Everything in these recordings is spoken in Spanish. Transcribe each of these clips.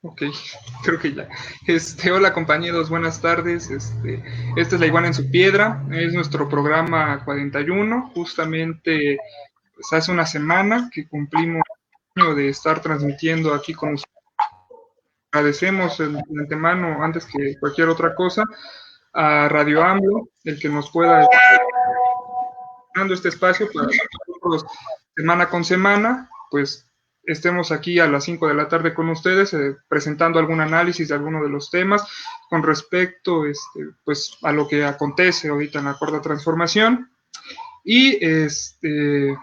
Ok, creo que ya. Hola compañeros, buenas tardes. Esta es La Iguana en su Piedra, es nuestro programa 41. Justamente pues, hace una semana que cumplimos el año de estar transmitiendo aquí con ustedes. Agradecemos de antemano, antes que cualquier otra cosa, a Radio AMLO, el que nos pueda estar dando este espacio para que nosotros, semana con semana, pues estemos aquí a las 5 de la tarde con ustedes, presentando algún análisis de alguno de los temas con respecto pues, a lo que acontece ahorita en la cuarta transformación. Y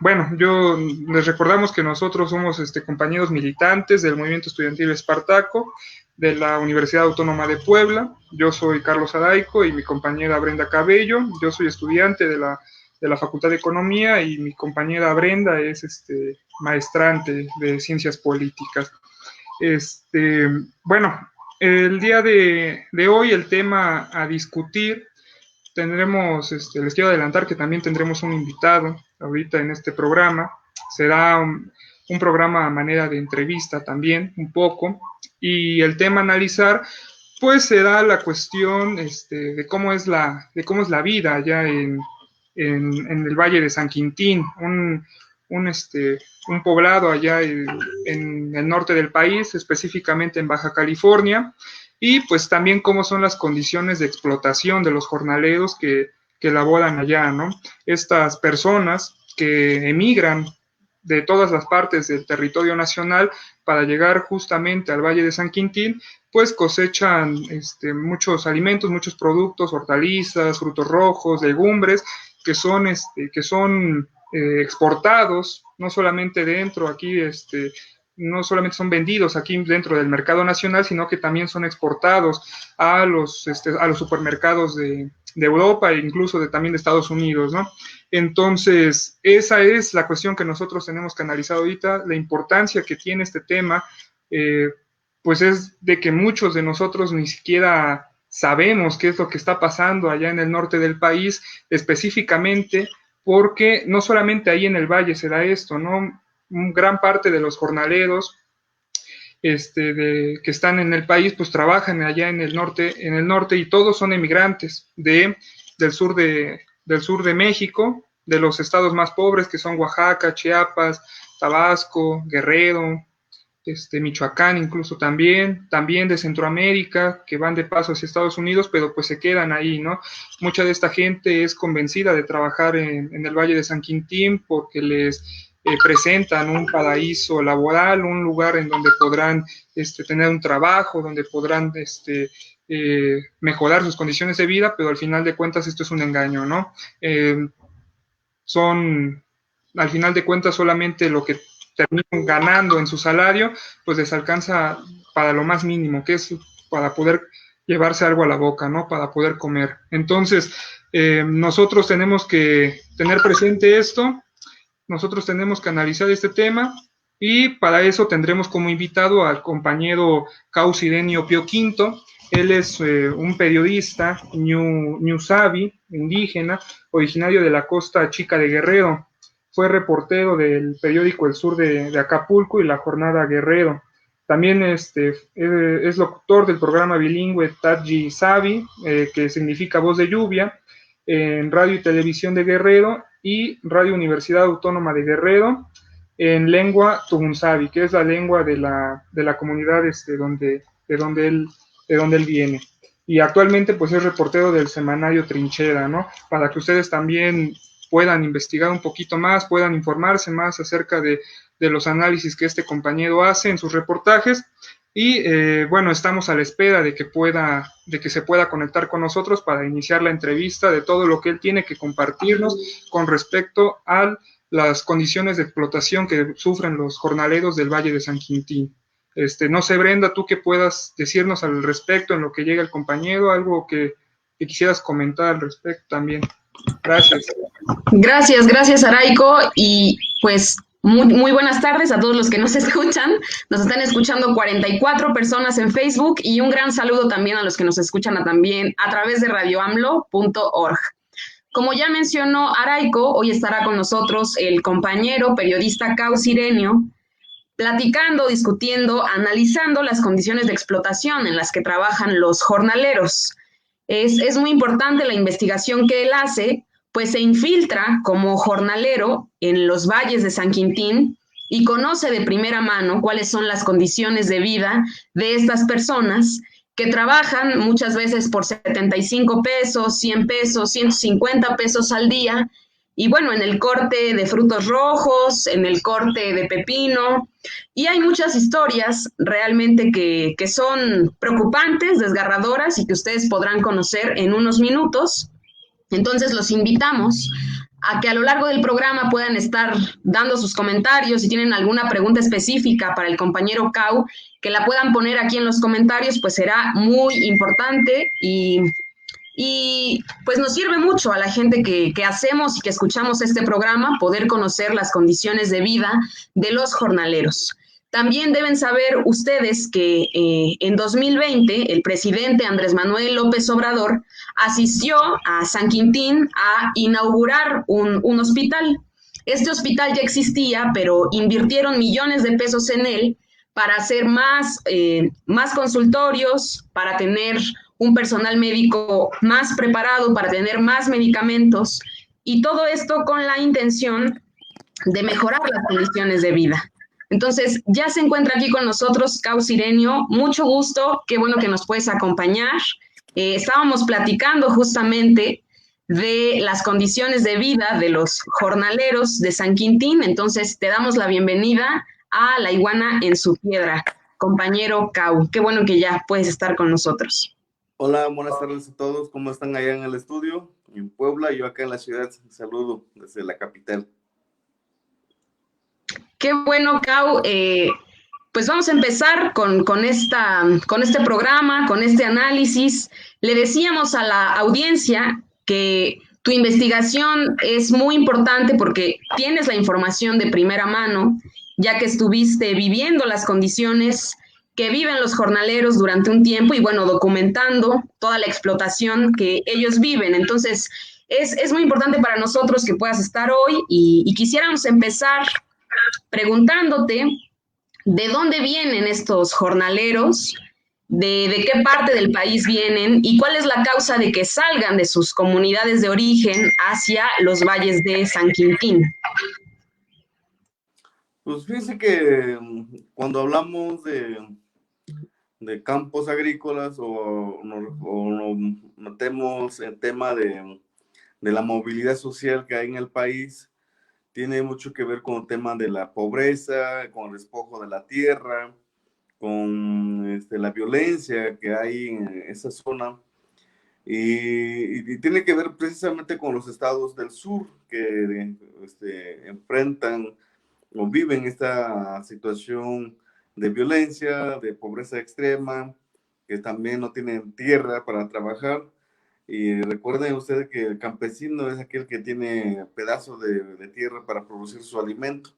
bueno, yo les recordamos que nosotros somos compañeros militantes del movimiento estudiantil Espartaco de la Universidad Autónoma de Puebla. Yo soy Carlos Araico y mi compañera Brenda Cabello. Yo soy estudiante de la Facultad de Economía y mi compañera Brenda es maestrante de Ciencias Políticas. Bueno, el día de hoy el tema a discutir tendremos, les quiero adelantar que también tendremos un invitado ahorita en este programa. Será un programa a manera de entrevista también, un poco. Y el tema a analizar, pues será la cuestión de cómo es la vida allá en el Valle de San Quintín, un, este, un poblado allá en el norte del país, específicamente en Baja California, y pues también cómo son las condiciones de explotación de los jornaleros que laboran allá, ¿no? Estas personas que emigran de todas las partes del territorio nacional para llegar justamente al Valle de San Quintín, pues cosechan muchos alimentos, muchos productos, hortalizas, frutos rojos, legumbres, que son exportados, no solamente dentro aquí, no solamente son vendidos aquí dentro del mercado nacional, sino que también son exportados a a los supermercados de Europa e incluso también de Estados Unidos, ¿no? Entonces, esa es la cuestión que nosotros tenemos que analizar ahorita, la importancia que tiene este tema, eh, pues es de que muchos de nosotros ni siquiera sabemos qué es lo que está pasando allá en el norte del país, específicamente porque no solamente ahí en el valle se da esto, ¿no? Gran parte de los jornaleros que están en el país, pues trabajan allá en el norte y todos son emigrantes del sur de México, de los estados más pobres que son Oaxaca, Chiapas, Tabasco, Guerrero, Michoacán incluso también de Centroamérica, que van de paso hacia Estados Unidos, pero pues se quedan ahí, ¿no? Mucha de esta gente es convencida de trabajar en el Valle de San Quintín porque les presentan un paraíso laboral, un lugar en donde podrán tener un trabajo, donde podrán mejorar sus condiciones de vida, pero al final de cuentas esto es un engaño, ¿no? Son, al final de cuentas, solamente lo que terminan ganando en su salario, pues les alcanza para lo más mínimo, que es para poder llevarse algo a la boca, ¿no? Para poder comer. Entonces, nosotros tenemos que tener presente esto, nosotros tenemos que analizar este tema y para eso tendremos como invitado al compañero Causidenio Pio Quinto. Él es un periodista ñusabi, indígena, originario de la costa chica de Guerrero. Fue reportero del periódico El Sur de Acapulco y La Jornada Guerrero. También es locutor del programa bilingüe Taji Sabi, que significa voz de lluvia, en radio y televisión de Guerrero y Radio Universidad Autónoma de Guerrero en lengua Tujunsabi, que es la lengua de la comunidad de donde él viene. Y actualmente pues es reportero del semanario Trinchera, ¿no? Para que ustedes también puedan investigar un poquito más, puedan informarse más acerca de los análisis que este compañero hace en sus reportajes. Y bueno, estamos a la espera de que se pueda conectar con nosotros para iniciar la entrevista de todo lo que él tiene que compartirnos con respecto a las condiciones de explotación que sufren los jornaleros del Valle de San Quintín. No sé, Brenda, tú qué puedas decirnos al respecto en lo que llega el compañero, algo que quisieras comentar al respecto también. Gracias. Gracias, Araiko. Y pues muy buenas tardes a todos los que nos escuchan. Nos están escuchando 44 personas en Facebook y un gran saludo también a los que nos escuchan también a través de radioamlo.org. Como ya mencionó Araiko, hoy estará con nosotros el compañero periodista Causirenio, platicando, discutiendo, analizando las condiciones de explotación en las que trabajan los jornaleros. Es muy importante la investigación que él hace, pues se infiltra como jornalero en los valles de San Quintín y conoce de primera mano cuáles son las condiciones de vida de estas personas que trabajan muchas veces por 75 pesos, 100 pesos, 150 pesos al día. Y bueno, en el corte de frutos rojos, en el corte de pepino, y hay muchas historias realmente que son preocupantes, desgarradoras y que ustedes podrán conocer en unos minutos. Entonces los invitamos a que a lo largo del programa puedan estar dando sus comentarios. Si tienen alguna pregunta específica para el compañero Cau, que la puedan poner aquí en los comentarios, pues será muy importante y pues nos sirve mucho a la gente que hacemos y que escuchamos este programa poder conocer las condiciones de vida de los jornaleros. También deben saber ustedes que en 2020 el presidente Andrés Manuel López Obrador asistió a San Quintín a inaugurar un hospital. Este hospital ya existía, pero invirtieron millones de pesos en él para hacer más consultorios, para tener un personal médico más preparado, para tener más medicamentos, y todo esto con la intención de mejorar las condiciones de vida. Entonces, ya se encuentra aquí con nosotros Cau Cirenio, mucho gusto, qué bueno que nos puedes acompañar. Estábamos platicando justamente de las condiciones de vida de los jornaleros de San Quintín, entonces te damos la bienvenida a La Iguana en su Piedra, compañero Cau, qué bueno que ya puedes estar con nosotros. Hola, buenas tardes a todos, ¿cómo están allá en el estudio? En Puebla, yo acá en la ciudad, saludo desde la capital. Qué bueno, Cau. Pues vamos a empezar con este programa, con este análisis. Le decíamos a la audiencia que tu investigación es muy importante porque tienes la información de primera mano, ya que estuviste viviendo las condiciones que viven los jornaleros durante un tiempo y bueno, documentando toda la explotación que ellos viven. Entonces, es muy importante para nosotros que puedas estar hoy y quisiéramos empezar preguntándote de dónde vienen estos jornaleros, de qué parte del país vienen y cuál es la causa de que salgan de sus comunidades de origen hacia los valles de San Quintín. Pues fíjense que cuando hablamos de campos agrícolas o nos metemos en tema de la movilidad social que hay en el país, tiene mucho que ver con el tema de la pobreza, con el despojo de la tierra, con la violencia que hay en esa zona. Y tiene que ver precisamente con los estados del sur que enfrentan o viven esta situación de violencia, de pobreza extrema, que también no tienen tierra para trabajar. Y recuerden ustedes que el campesino es aquel que tiene pedazos de tierra para producir su alimento.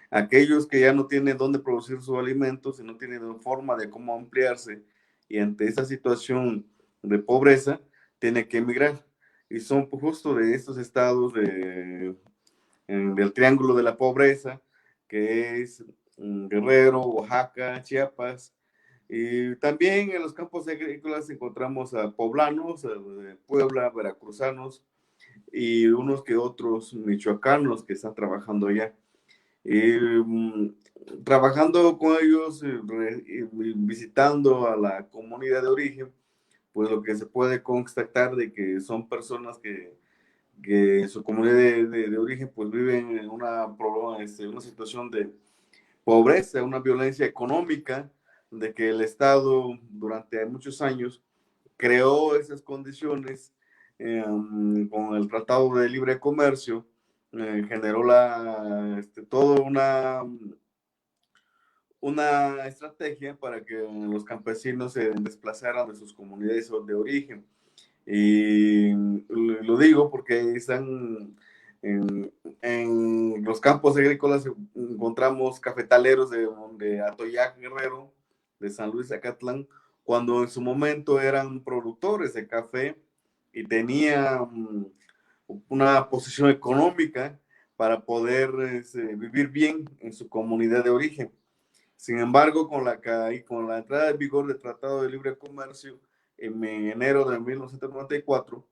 Aquellos que ya no tienen dónde producir su alimento, si no tienen forma de cómo ampliarse y ante esta situación de pobreza, tiene que emigrar. Y son justo de estos estados del triángulo de la pobreza, que es Guerrero, Oaxaca, Chiapas. Y también en los campos agrícolas encontramos a poblanos, de Puebla, veracruzanos y unos que otros michoacanos que están trabajando allá. Trabajando con ellos, visitando a la comunidad de origen, pues lo que se puede constatar de que son personas que en su comunidad de origen pues viven en una situación de pobreza, una violencia económica, de que el Estado durante muchos años creó esas condiciones con el Tratado de Libre Comercio, generó toda una estrategia para que los campesinos se desplazaran de sus comunidades de origen. Y lo digo porque están en los campos agrícolas, encontramos cafetaleros de Atoyac, Guerrero, de San Luis Acatlán, cuando en su momento eran productores de café y tenían una posición económica para poder vivir bien en su comunidad de origen. Sin embargo, con la entrada en vigor del Tratado de Libre Comercio en enero de 1994,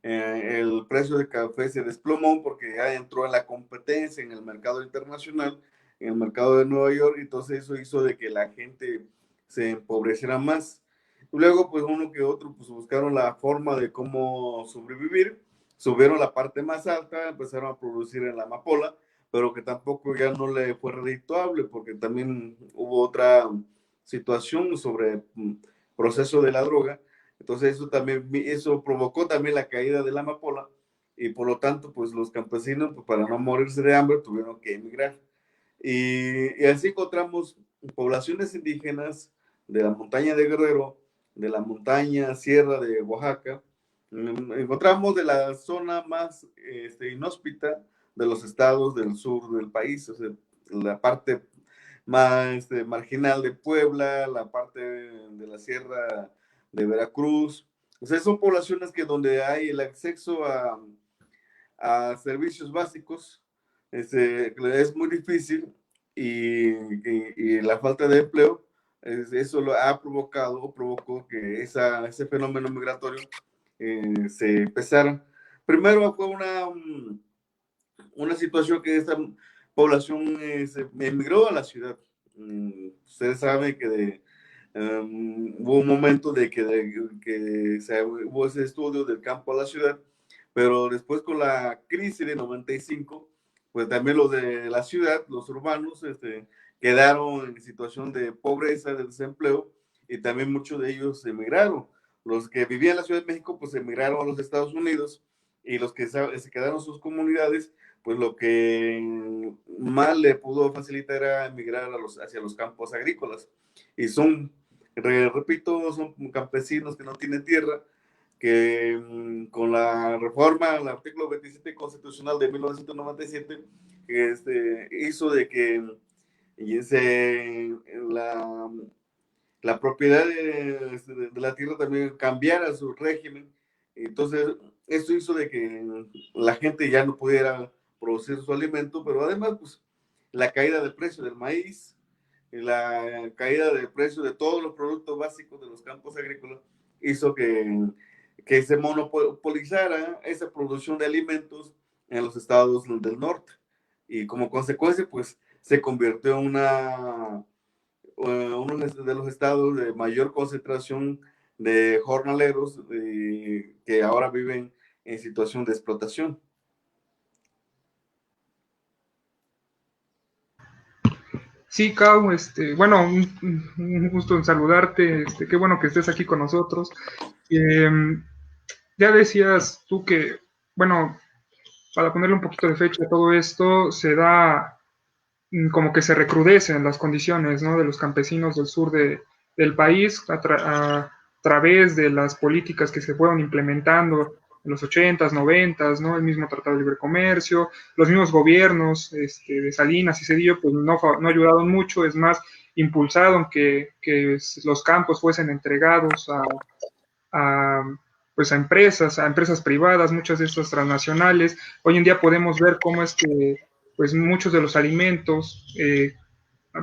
el precio del café se desplomó porque ya entró en la competencia en el mercado internacional, en el mercado de Nueva York, y entonces eso hizo de que la gente se empobreciera más. Luego, pues uno que otro, pues buscaron la forma de cómo sobrevivir, subieron la parte más alta, empezaron a producir en la amapola, pero que tampoco ya no le fue redituable, porque también hubo otra situación sobre proceso de la droga. Entonces eso provocó también la caída de la amapola, y por lo tanto, pues los campesinos, pues, para no morirse de hambre, tuvieron que emigrar. Y así encontramos poblaciones indígenas de la montaña de Guerrero, de la montaña sierra de Oaxaca. Encontramos de la zona más inhóspita de los estados del sur del país, o sea, la parte más marginal de Puebla, la parte de la sierra de Veracruz. O sea, son poblaciones que donde hay el acceso a servicios básicos es muy difícil, y la falta de empleo, eso lo ha provocado o provocó que ese fenómeno migratorio se empezara. Primero fue una situación que esta población se emigró a la ciudad. Ustedes saben que hubo un momento de que hubo ese estudio del campo a la ciudad, pero después con la crisis de 95, pues también los de la ciudad, los urbanos, quedaron en situación de pobreza, de desempleo, y también muchos de ellos emigraron. Los que vivían en la Ciudad de México, pues emigraron a los Estados Unidos, y los que se quedaron en sus comunidades, pues lo que más le pudo facilitar era emigrar hacia los campos agrícolas. Y repito, son campesinos que no tienen tierra, que con la reforma al artículo 27 constitucional de 1997, hizo de que la propiedad de la tierra también cambiara su régimen. Entonces, esto hizo de que la gente ya no pudiera producir su alimento, pero además, pues, la caída del precio del maíz, y la caída del precio de todos los productos básicos de los campos agrícolas hizo que se monopolizara esa producción de alimentos en los estados del norte. Y como consecuencia, pues, se convirtió en uno de los estados de mayor concentración de jornaleros que ahora viven en situación de explotación. Sí, Cau, bueno, un gusto en saludarte, qué bueno que estés aquí con nosotros. Ya decías tú que, bueno, para ponerle un poquito de fecha a todo esto, se da como que se recrudecen las condiciones, ¿no?, de los campesinos del sur del país a través de las políticas que se fueron implementando en los 80s, 90s, ¿no?, el mismo Tratado de Libre Comercio, los mismos gobiernos de Salinas y Cedillo, pues no ayudaron mucho, es más, impulsaron que los campos fuesen entregados pues a empresas privadas, muchas de estas transnacionales. Hoy en día podemos ver cómo es que pues muchos de los alimentos,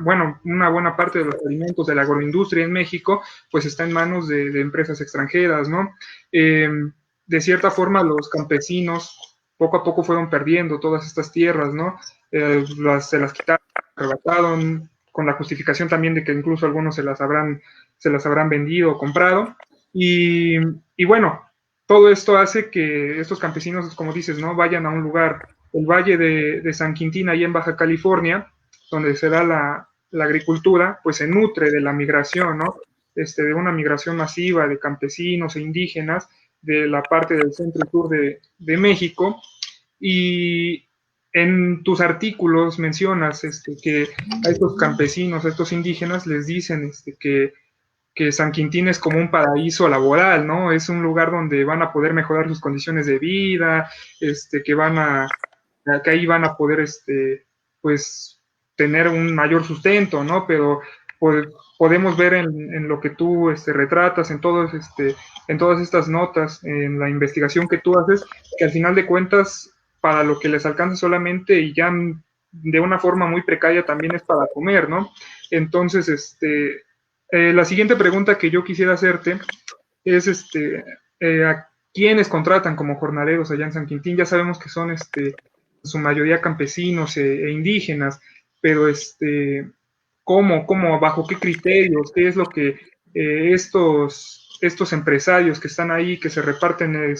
bueno, una buena parte de los alimentos de la agroindustria en México, pues está en manos de empresas extranjeras, ¿no? De cierta forma, los campesinos poco a poco fueron perdiendo todas estas tierras, ¿no? Se las quitaron, arrebataron, con la justificación también de que incluso algunos se las habrán vendido o comprado. Y bueno, todo esto hace que estos campesinos, como dices, ¿no?, vayan a un lugar, el Valle de San Quintín, ahí en Baja California, donde se da la agricultura, pues se nutre de la migración, ¿no? De una migración masiva de campesinos e indígenas de la parte del centro y sur de México. Y en tus artículos mencionas que a estos campesinos, a estos indígenas, les dicen que San Quintín es como un paraíso laboral, ¿no? Es un lugar donde van a poder mejorar sus condiciones de vida, que ahí van a poder, pues, tener un mayor sustento, ¿no? Pero podemos ver en lo que tú retratas, en todas estas notas, en la investigación que tú haces, que al final de cuentas, para lo que les alcanza solamente y ya de una forma muy precaria también es para comer, ¿no? Entonces, la siguiente pregunta que yo quisiera hacerte es, ¿a quiénes contratan como jornaleros allá en San Quintín? Ya sabemos que son, en su mayoría campesinos e indígenas, pero, bajo qué criterios, qué es lo que estos empresarios que están ahí, que se reparten,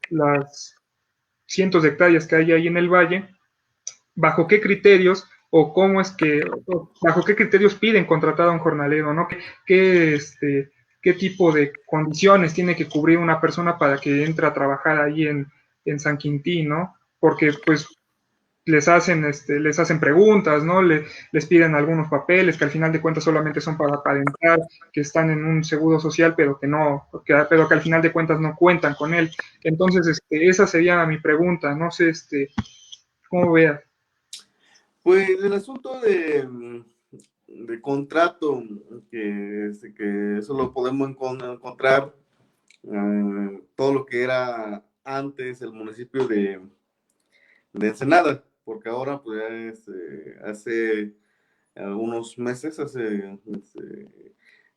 las cientos de hectáreas que hay ahí en el valle, bajo qué criterios o cómo es que, bajo qué criterios piden contratar a un jornalero, ¿no? ¿Qué tipo de condiciones tiene que cubrir una persona para que entre a trabajar ahí en San Quintín, ¿no? Porque pues les hacen preguntas, ¿no? Les piden algunos papeles que al final de cuentas solamente son para aparentar que están en un seguro social, pero pero que al final de cuentas no cuentan con él. Entonces, esa sería mi pregunta. No sé, ¿cómo veas? Pues el asunto de contrato, que eso lo podemos encontrar todo lo que era antes el municipio de Ensenada, porque ahora pues ya hace unos meses,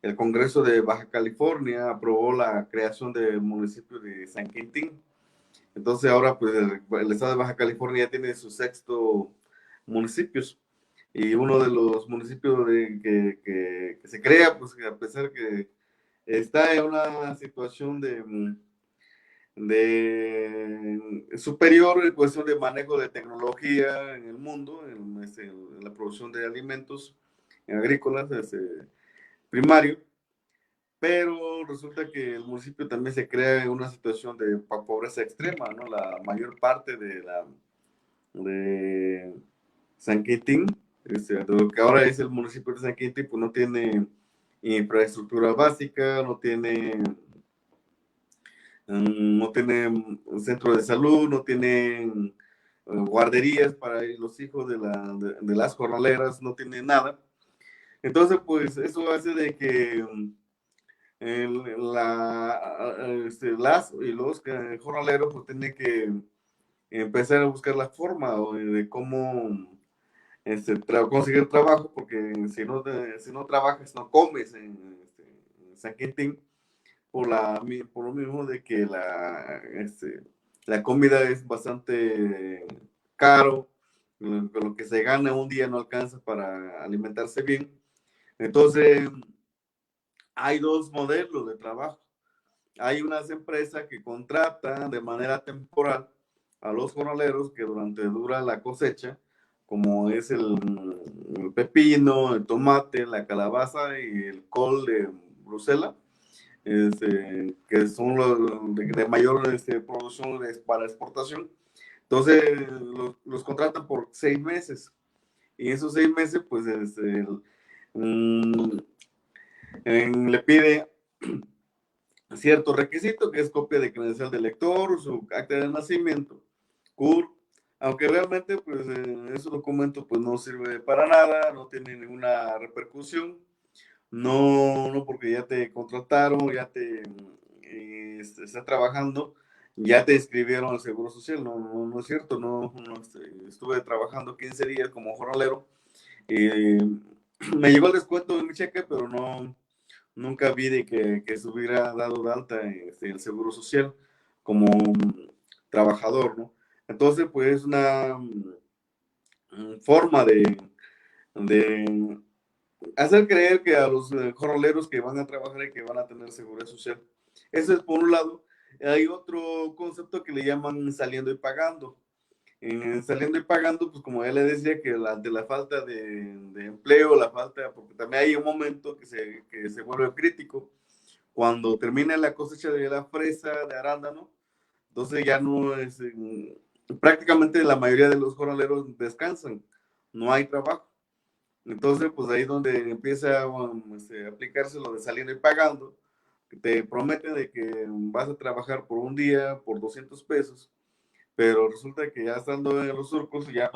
el Congreso de Baja California aprobó la creación del municipio de San Quintín. Entonces ahora pues el estado de Baja California ya tiene sus 6 municipios. Y uno de los municipios que se crea, pues a pesar que está en una situación de superior en cuestión de manejo de tecnología en el mundo, en la producción de alimentos agrícolas, primario, pero resulta que el municipio también se crea en una situación de pobreza extrema, ¿no? La mayor parte de San Quintín, lo que ahora es el municipio de San Quintín, pues no tiene infraestructura básica, no tienen centro de salud, no tienen guarderías para los hijos de las jornaleras, no tienen nada. Entonces, pues eso hace de que las y los jornaleros pues tienen que empezar a buscar la forma de cómo conseguir trabajo, porque si no trabajas, no comes en San Quintín, por lo mismo de que la comida es bastante caro, con lo que se gana un día no alcanza para alimentarse bien. Entonces, hay 2 modelos de trabajo. Hay unas empresas que contratan de manera temporal a los jornaleros que dura la cosecha, como es el pepino, el tomate, la calabaza y el col de Bruselas, que son los de mayor producción para exportación. Entonces, los contratan por 6 meses. Y esos 6 meses, pues, le pide cierto requisito, que es copia de credencial de lector, su acta de nacimiento, CUR, aunque realmente, pues, ese documento, pues, no sirve para nada, no tiene ninguna repercusión. No porque ya te contrataron, ya estás trabajando, ya te inscribieron al Seguro Social. No es cierto. Estuve trabajando 15 días como jornalero y me llegó el descuento de mi cheque, pero nunca vi de que se hubiera dado de alta en el Seguro Social como trabajador, ¿no? Entonces, pues, una forma de hacer creer que a los jornaleros que van a trabajar y que van a tener seguridad social. Eso es por un lado. Hay otro concepto que le llaman saliendo y pagando. En saliendo y pagando, pues como ya le decía, que de la falta de empleo, porque también hay un momento que se vuelve crítico, cuando termina la cosecha de la fresa, de arándano, entonces ya no es, prácticamente la mayoría de los jornaleros descansan, no hay trabajo. Entonces, pues ahí es donde empieza a aplicarse lo de saliendo y pagando, que te prometen de que vas a trabajar por un día por 200 pesos, pero resulta que ya estando en los surcos ya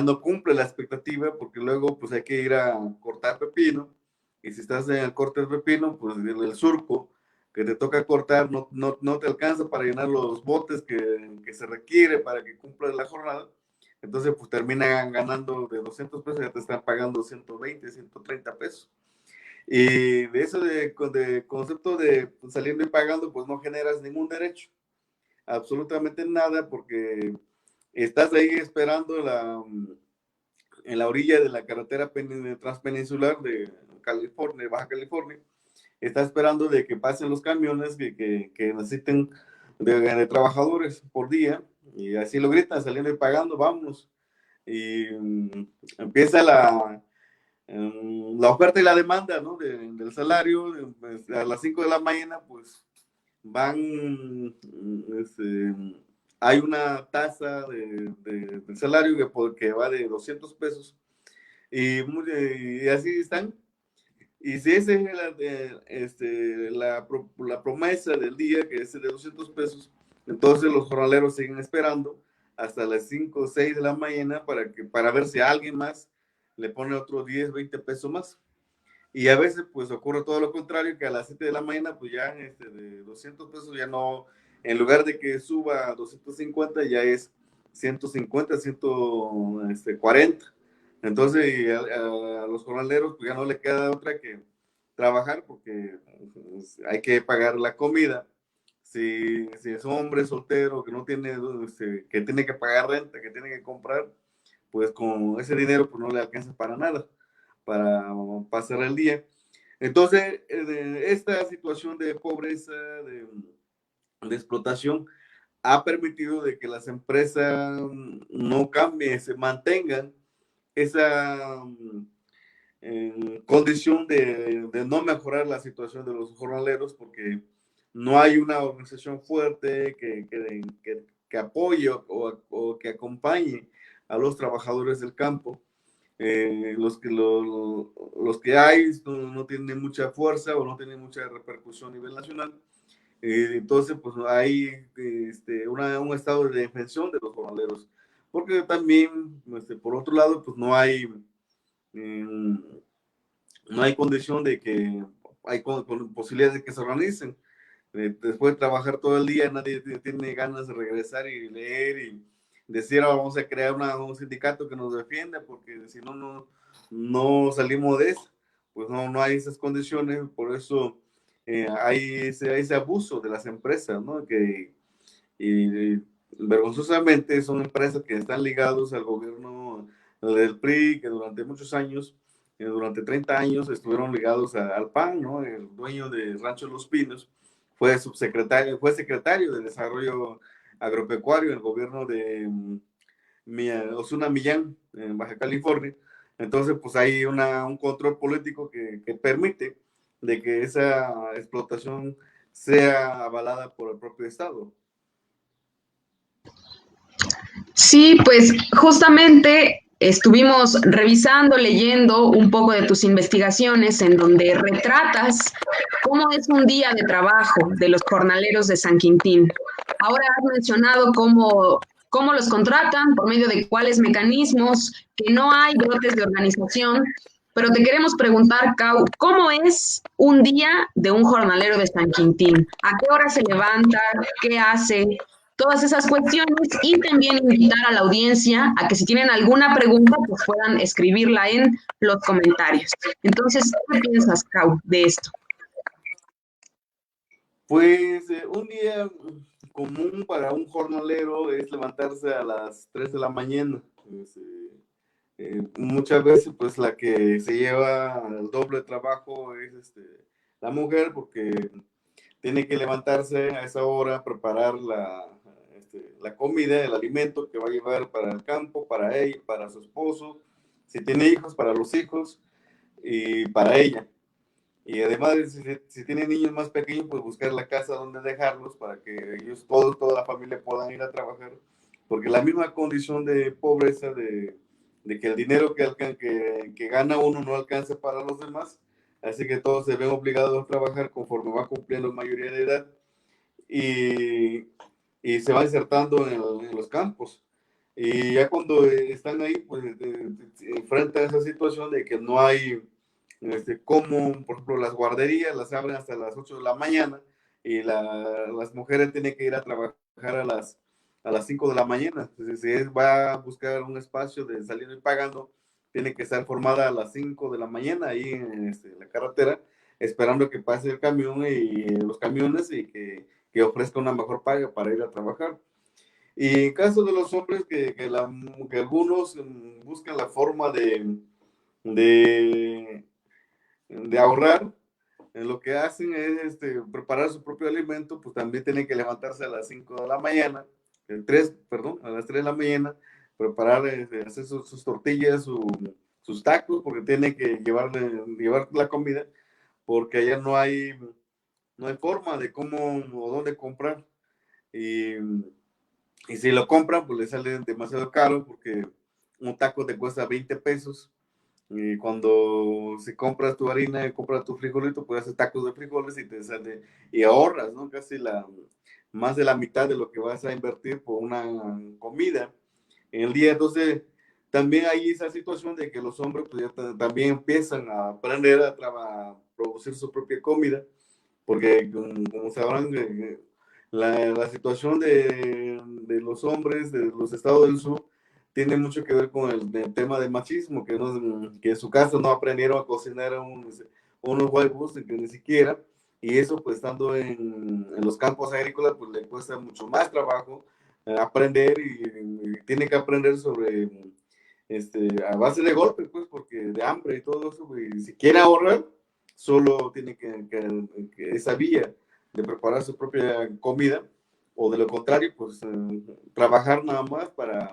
no cumple la expectativa, porque luego pues hay que ir a cortar pepino, y si estás en el corte del pepino, pues el surco que te toca cortar no te alcanza para llenar los botes que se requiere para que cumpla la jornada. Entonces, pues terminan ganando de 200 pesos, ya te están pagando 120, 130 pesos. Y de eso de concepto de saliendo y pagando, pues no generas ningún derecho, absolutamente nada, porque estás ahí esperando en la orilla de la carretera transpeninsular de California, de Baja California. Está esperando de que pasen los camiones que necesiten de trabajadores por día, y así lo gritan, saliendo y pagando, vámonos. Y empieza la oferta y la demanda, ¿no? Del salario. Pues, a las 5 de la mañana, pues van, hay una tasa del salario que va de 200 pesos, y así están. Y si esa es la promesa del día, que es de 200 pesos, entonces los jornaleros siguen esperando hasta las 5 o 6 de la mañana para ver si alguien más le pone otros 10, 20 pesos más. Y a veces pues ocurre todo lo contrario, que a las 7 de la mañana pues ya de 200 pesos ya no, en lugar de que suba a 250, ya es 150, 140. Entonces a los jornaleros pues ya no le queda otra que trabajar, porque pues, hay que pagar la comida. Si es un hombre soltero que no tiene, que tiene que pagar renta, que tiene que comprar, pues con ese dinero pues no le alcanza para nada, para pasar el día. Entonces, esta situación de pobreza, de explotación, ha permitido de que las empresas no cambien, se mantengan esa condición de no mejorar la situación de los jornaleros, porque no hay una organización fuerte que apoye o que acompañe a los trabajadores del campo. Los que hay no tienen mucha fuerza o no tienen mucha repercusión a nivel nacional. Entonces, pues hay un estado de defensión de los jornaleros, porque también, por otro lado, pues no hay condición de que hay con posibilidades de que se organicen. Después de trabajar todo el día, nadie tiene ganas de regresar y leer y decir, ahora vamos a crear un sindicato que nos defienda, porque si no salimos de eso. Pues no hay esas condiciones. Por eso hay ese abuso de las empresas, ¿no? Y vergonzosamente son empresas que están ligados al gobierno del PRI, que durante muchos años, durante 30 años, estuvieron ligados al PAN, ¿no? El dueño de Rancho Los Pinos fue secretario de Desarrollo Agropecuario en el gobierno de Osuna Millán, en Baja California. Entonces, pues hay un control político que permite de que esa explotación sea avalada por el propio Estado. Sí, pues justamente estuvimos revisando, leyendo un poco de tus investigaciones en donde retratas cómo es un día de trabajo de los jornaleros de San Quintín. Ahora has mencionado cómo los contratan, por medio de cuáles mecanismos, que no hay brotes de organización, pero te queremos preguntar, Cau, ¿cómo es un día de un jornalero de San Quintín? ¿A qué hora se levanta? ¿Qué hace? Todas esas cuestiones, y también invitar a la audiencia a que si tienen alguna pregunta, pues puedan escribirla en los comentarios. Entonces, ¿qué piensas, Cau, de esto? Pues un día común para un jornalero es levantarse a las 3 de la mañana. Muchas veces pues la que se lleva el doble trabajo es la mujer, porque tiene que levantarse a esa hora, preparar la comida, el alimento que va a llevar para el campo, para ella, para su esposo, si tiene hijos, para los hijos y para ella. Y además, si tienen niños más pequeños, pues buscar la casa donde dejarlos para que ellos, toda la familia puedan ir a trabajar. Porque la misma condición de pobreza, de que el dinero que gana uno no alcance para los demás, así que todos se ven obligados a trabajar conforme va cumpliendo mayoría de edad, y se va insertando en los campos. Y ya cuando están ahí, pues enfrentan esa situación de que no hay como, por ejemplo, las guarderías las abren hasta las 8 de la mañana, y las mujeres tienen que ir a trabajar a a las 5 de la mañana. Entonces, si va a buscar un espacio de salir y pagando, tiene que estar formada a las 5 de la mañana ahí en la carretera, esperando que pase el camión y los camiones y que ofrezca una mejor paga para ir a trabajar. Y en caso de los hombres, que algunos buscan la forma de, de ahorrar, lo que hacen es preparar su propio alimento, pues también tienen que levantarse a las 5 de la mañana, a las 3 de la mañana, preparar, hacer sus tortillas, sus tacos, porque tienen que llevar la comida, porque allá no hay forma de cómo o dónde comprar. Y, y si lo compran, pues le sale demasiado caro, porque un taco te cuesta 20 pesos. Y cuando si compras tu harina y compras tu frijolito, puedes hacer tacos de frijoles y te sale, y ahorras, ¿no? Más de la mitad de lo que vas a invertir por una comida en el día. Entonces, también hay esa situación de que los hombres pues, ya también empiezan a aprender a producir su propia comida, porque como sabrán, la situación de los hombres de los estados del sur tiene mucho que ver con el tema del machismo, que en su casa no aprendieron a cocinar unos huevos, que ni siquiera, y eso pues estando en los campos agrícolas pues le cuesta mucho más trabajo aprender y tiene que aprender sobre, a base de golpes, pues, porque de hambre y todo eso, y si quiere ahorrar, solo tiene que esa vía de preparar su propia comida, o de lo contrario, pues trabajar nada más para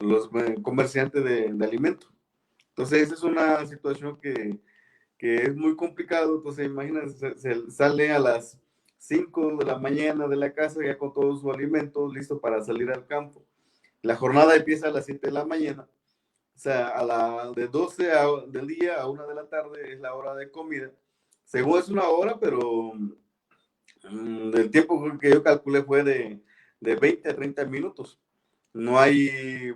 los comerciantes de alimentos. Entonces, esa es una situación que es muy complicado. Entonces, imagínense, se sale a las 5 de la mañana de la casa ya con todos sus alimentos listo para salir al campo. La jornada empieza a las 7 de la mañana. O sea, de 12 del día a 1 de la tarde es la hora de comida. Según es una hora, pero el tiempo que yo calculé fue de 20 a 30 minutos. No hay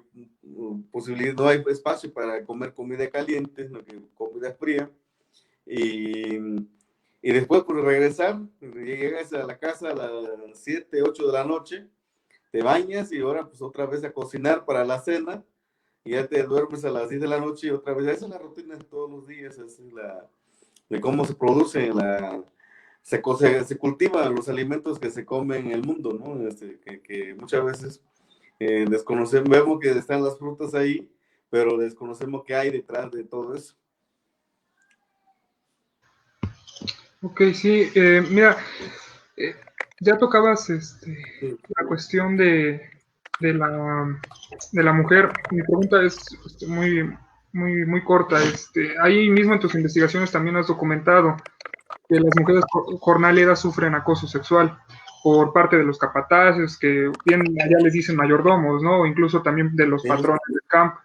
posibilidad, no hay espacio para comer comida caliente, sino que comida fría. Y, y después, por regresar, llegas a la casa a las 7, 8 de la noche, te bañas y ahora pues otra vez a cocinar para la cena, y ya te duermes a las 10 de la noche y otra vez. Esa es la rutina de todos los días, de cómo se produce se cultivan los alimentos que se comen en el mundo, ¿no? Que muchas veces desconocemos, vemos que están las frutas ahí, pero desconocemos qué hay detrás de todo eso. Ok, sí, mira, eh, ya tocabas la cuestión de la, de la mujer. Mi pregunta es muy corta. Ahí mismo en tus investigaciones también has documentado que las mujeres jornaleras sufren acoso sexual por parte de los capataces, que bien allá les dicen mayordomos, ¿no? O incluso también de los Sí. patrones del campo.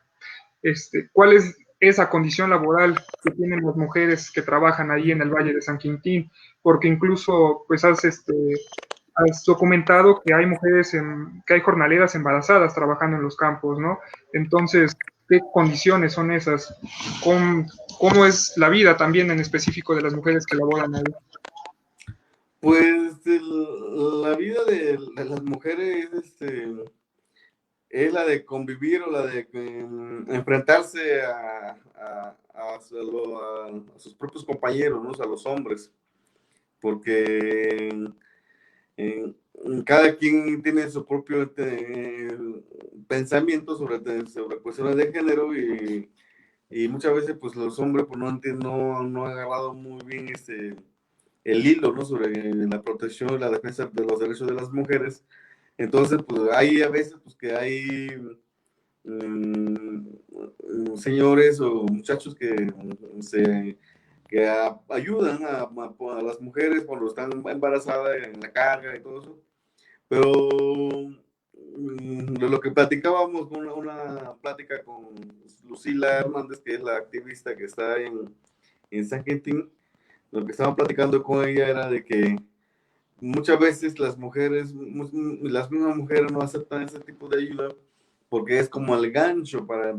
¿Cuál es esa condición laboral que tienen las mujeres que trabajan ahí en el Valle de San Quintín? Porque incluso pues has documentado que hay mujeres, que hay jornaleras embarazadas trabajando en los campos, ¿no? Entonces, ¿qué condiciones son esas? ¿Cómo es la vida también en específico de las mujeres que laboran ahí? Pues la vida de las mujeres es la de convivir, o la de enfrentarse a sus propios compañeros, ¿no? A los hombres, porque eh, cada quien tiene su propio pensamiento sobre cuestiones de género, y muchas veces pues los hombres pues no han agarrado muy bien el hilo, ¿no? Sobre la protección y la defensa de los derechos de las mujeres. Entonces pues hay a veces pues que hay señores o muchachos que ayudan a las mujeres cuando están embarazadas en la carga y todo eso. Pero de lo que platicábamos, una plática con Lucila Hernández, que es la activista que está en San Quintín, lo que estaba platicando con ella era de que muchas veces las mismas mujeres no aceptan ese tipo de ayuda, porque es como el gancho para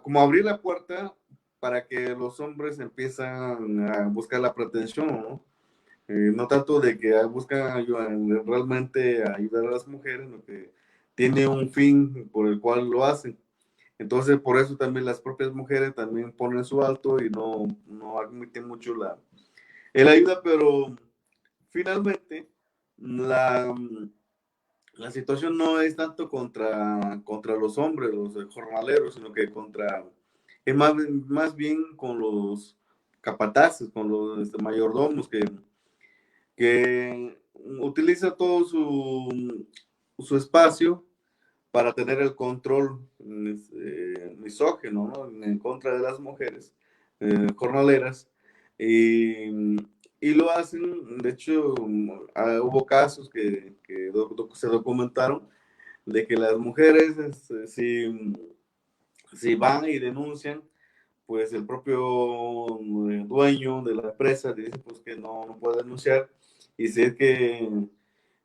como abrir la puerta para que los hombres empiezan a buscar la pretensión, ¿no? No tanto de que buscan realmente ayudar a las mujeres, sino que tiene un fin por el cual lo hacen. Entonces, por eso también las propias mujeres también ponen su alto y no admiten mucho el ayuda, pero finalmente la, la situación no es tanto contra los hombres, los jornaleros, sino que es más bien con los capataces, con los mayordomos que utiliza todo su espacio para tener el control misógino, ¿no? En contra de las mujeres jornaleras. Y lo hacen, de hecho, hubo casos se documentaron de que las mujeres, si van y denuncian, pues el propio dueño de la empresa dice pues que no puede denunciar, y si es que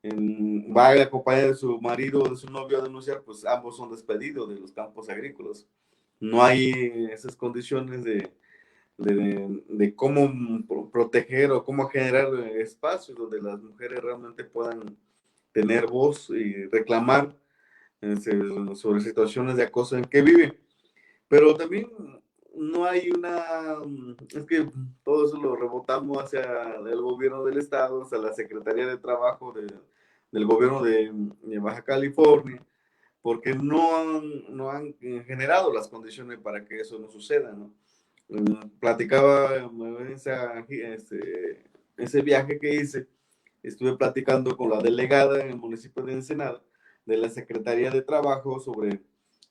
va a acompañar de su marido o de su novio a denunciar, pues ambos son despedidos de los campos agrícolas. No hay esas condiciones de cómo proteger o cómo generar espacios donde las mujeres realmente puedan tener voz y reclamar sobre situaciones de acoso en que viven. Pero también no hay es que todo eso lo rebotamos hacia el gobierno del estado, hacia la Secretaría de Trabajo del gobierno de Baja California, porque no han generado las condiciones para que eso no suceda, ¿no? Platicaba ese viaje que hice, estuve platicando con la delegada en el municipio de Ensenada, de la Secretaría de Trabajo, sobre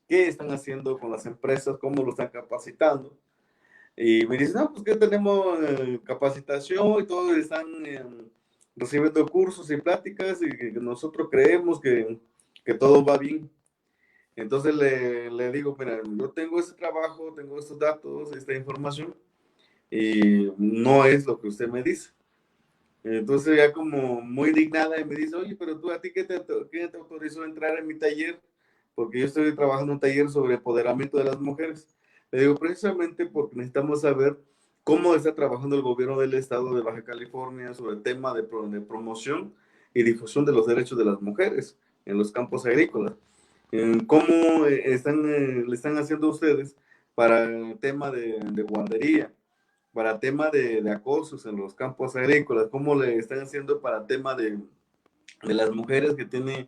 qué están haciendo con las empresas, cómo lo están capacitando. Y me dicen, no, pues que tenemos capacitación y todos están recibiendo cursos y pláticas y que nosotros creemos que todo va bien. Entonces le digo, mira, yo tengo ese trabajo, tengo estos datos, esta información, y no es lo que usted me dice. Entonces ya como muy indignada y me dice, oye, pero tú a ti ¿qué te autorizó a entrar en mi taller? Porque yo estoy trabajando en un taller sobre empoderamiento de las mujeres. Le digo, precisamente porque necesitamos saber cómo está trabajando el gobierno del estado de Baja California sobre el tema de promoción y difusión de los derechos de las mujeres en los campos agrícolas. ¿Cómo le están haciendo ustedes para el tema de guardería? Para tema de acosos en los campos agrícolas, cómo le están haciendo para tema de las mujeres que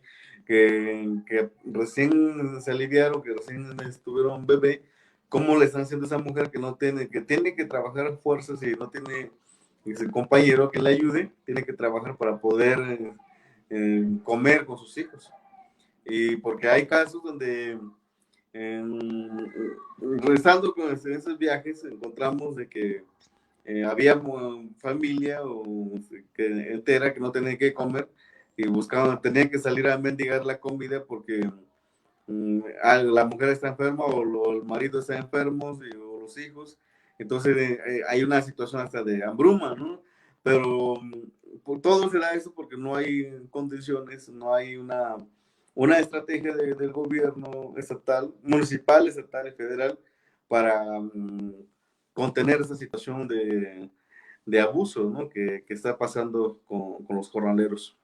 recién se aliviaron, que recién tuvieron un bebé, cómo le están haciendo a esa mujer que tiene que trabajar a fuerzas y no tiene ese compañero que le ayude, tiene que trabajar para poder comer con sus hijos. Y porque hay casos donde regresando con esos viajes encontramos de que había familia entera que no tenía que comer y tenían que salir a mendigar la comida porque la mujer está enferma o el marido está enfermo o los hijos. Entonces hay una situación hasta de hambruma, ¿no? Pero por todo se da eso porque no hay condiciones, no hay una estrategia del gobierno estatal, municipal, estatal y federal para contener esa situación de abuso, ¿no? que está pasando con los jornaleros.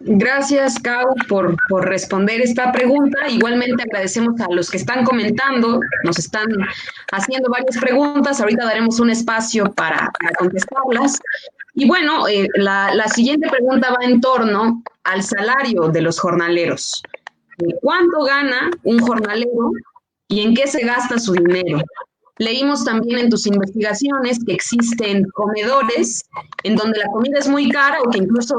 Gracias, Cau, por responder esta pregunta. Igualmente agradecemos a los que están comentando, nos están haciendo varias preguntas. Ahorita daremos un espacio para contestarlas. Y bueno, la siguiente pregunta va en torno al salario de los jornaleros. ¿Cuánto gana un jornalero y en qué se gasta su dinero? Leímos también en tus investigaciones que existen comedores en donde la comida es muy cara o que incluso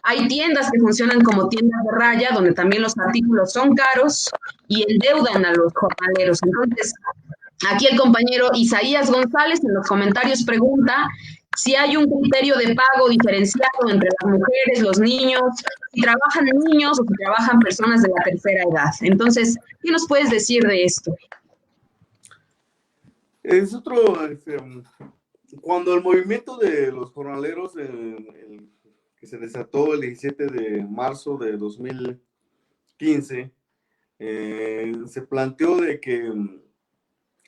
hay tiendas que funcionan como tiendas de raya donde también los artículos son caros y endeudan a los jornaleros. Entonces, aquí el compañero Isaías González en los comentarios pregunta si hay un criterio de pago diferenciado entre las mujeres, los niños, si trabajan niños o si trabajan personas de la tercera edad. Entonces, ¿qué nos puedes decir de esto? Es otro, cuando el movimiento de los jornaleros que se desató el 17 de marzo de 2015, se planteó de que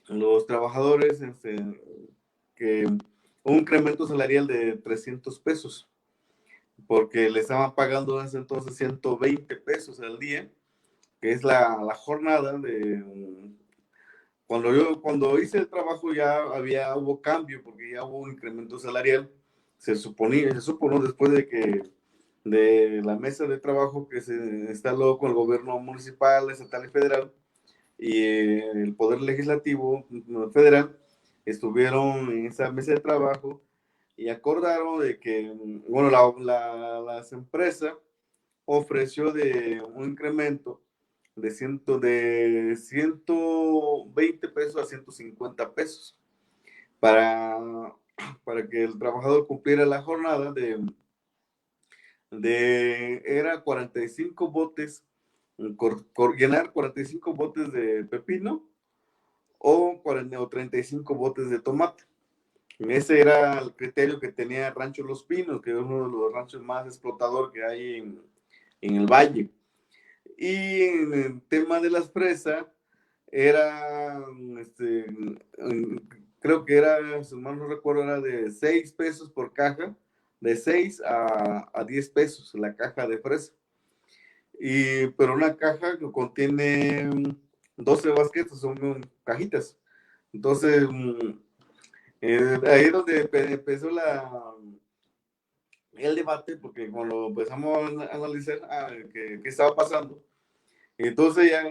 los trabajadores que un incremento salarial de 300 pesos, porque le estaban pagando en ese entonces 120 pesos al día, que es la jornada de... Cuando hice el trabajo hubo cambio, porque ya hubo un incremento salarial, se supo, ¿no? Después de la mesa de trabajo que se instaló con el gobierno municipal, estatal y federal, y el Poder Legislativo federal, estuvieron en esa mesa de trabajo y acordaron de que, bueno, las empresas ofreció de un incremento de 120 pesos a 150 pesos para, para que el trabajador cumpliera la jornada era 45 botes, llenar 45 botes de pepino o 35 botes de tomate. Ese era el criterio que tenía Rancho Los Pinos, que es uno de los ranchos más explotadores que hay en el valle. Y en el tema de las fresas, era, creo que era, si mal no recuerdo, era de 6 pesos por caja, de 6 a 10 pesos la caja de fresa. Pero una caja que contiene 12 basquetes, son cajitas. Entonces, ahí es donde empezó el debate, porque cuando empezamos a analizar qué estaba pasando, entonces ya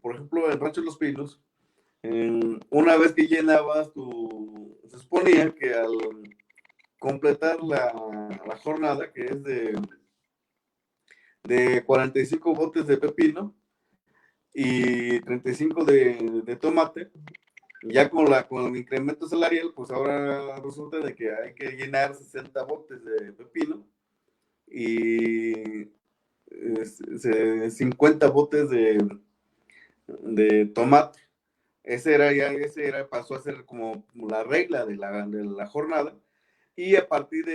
por ejemplo, en el Rancho de los Pinos, una vez que llenabas se suponía que al completar la jornada, que es de 45 botes de pepino y 35 de tomate, ya con el incremento salarial, pues ahora resulta de que hay que llenar 60 botes de pepino y 50 botes de tomate. Pasó a ser como la regla de la jornada. Y a partir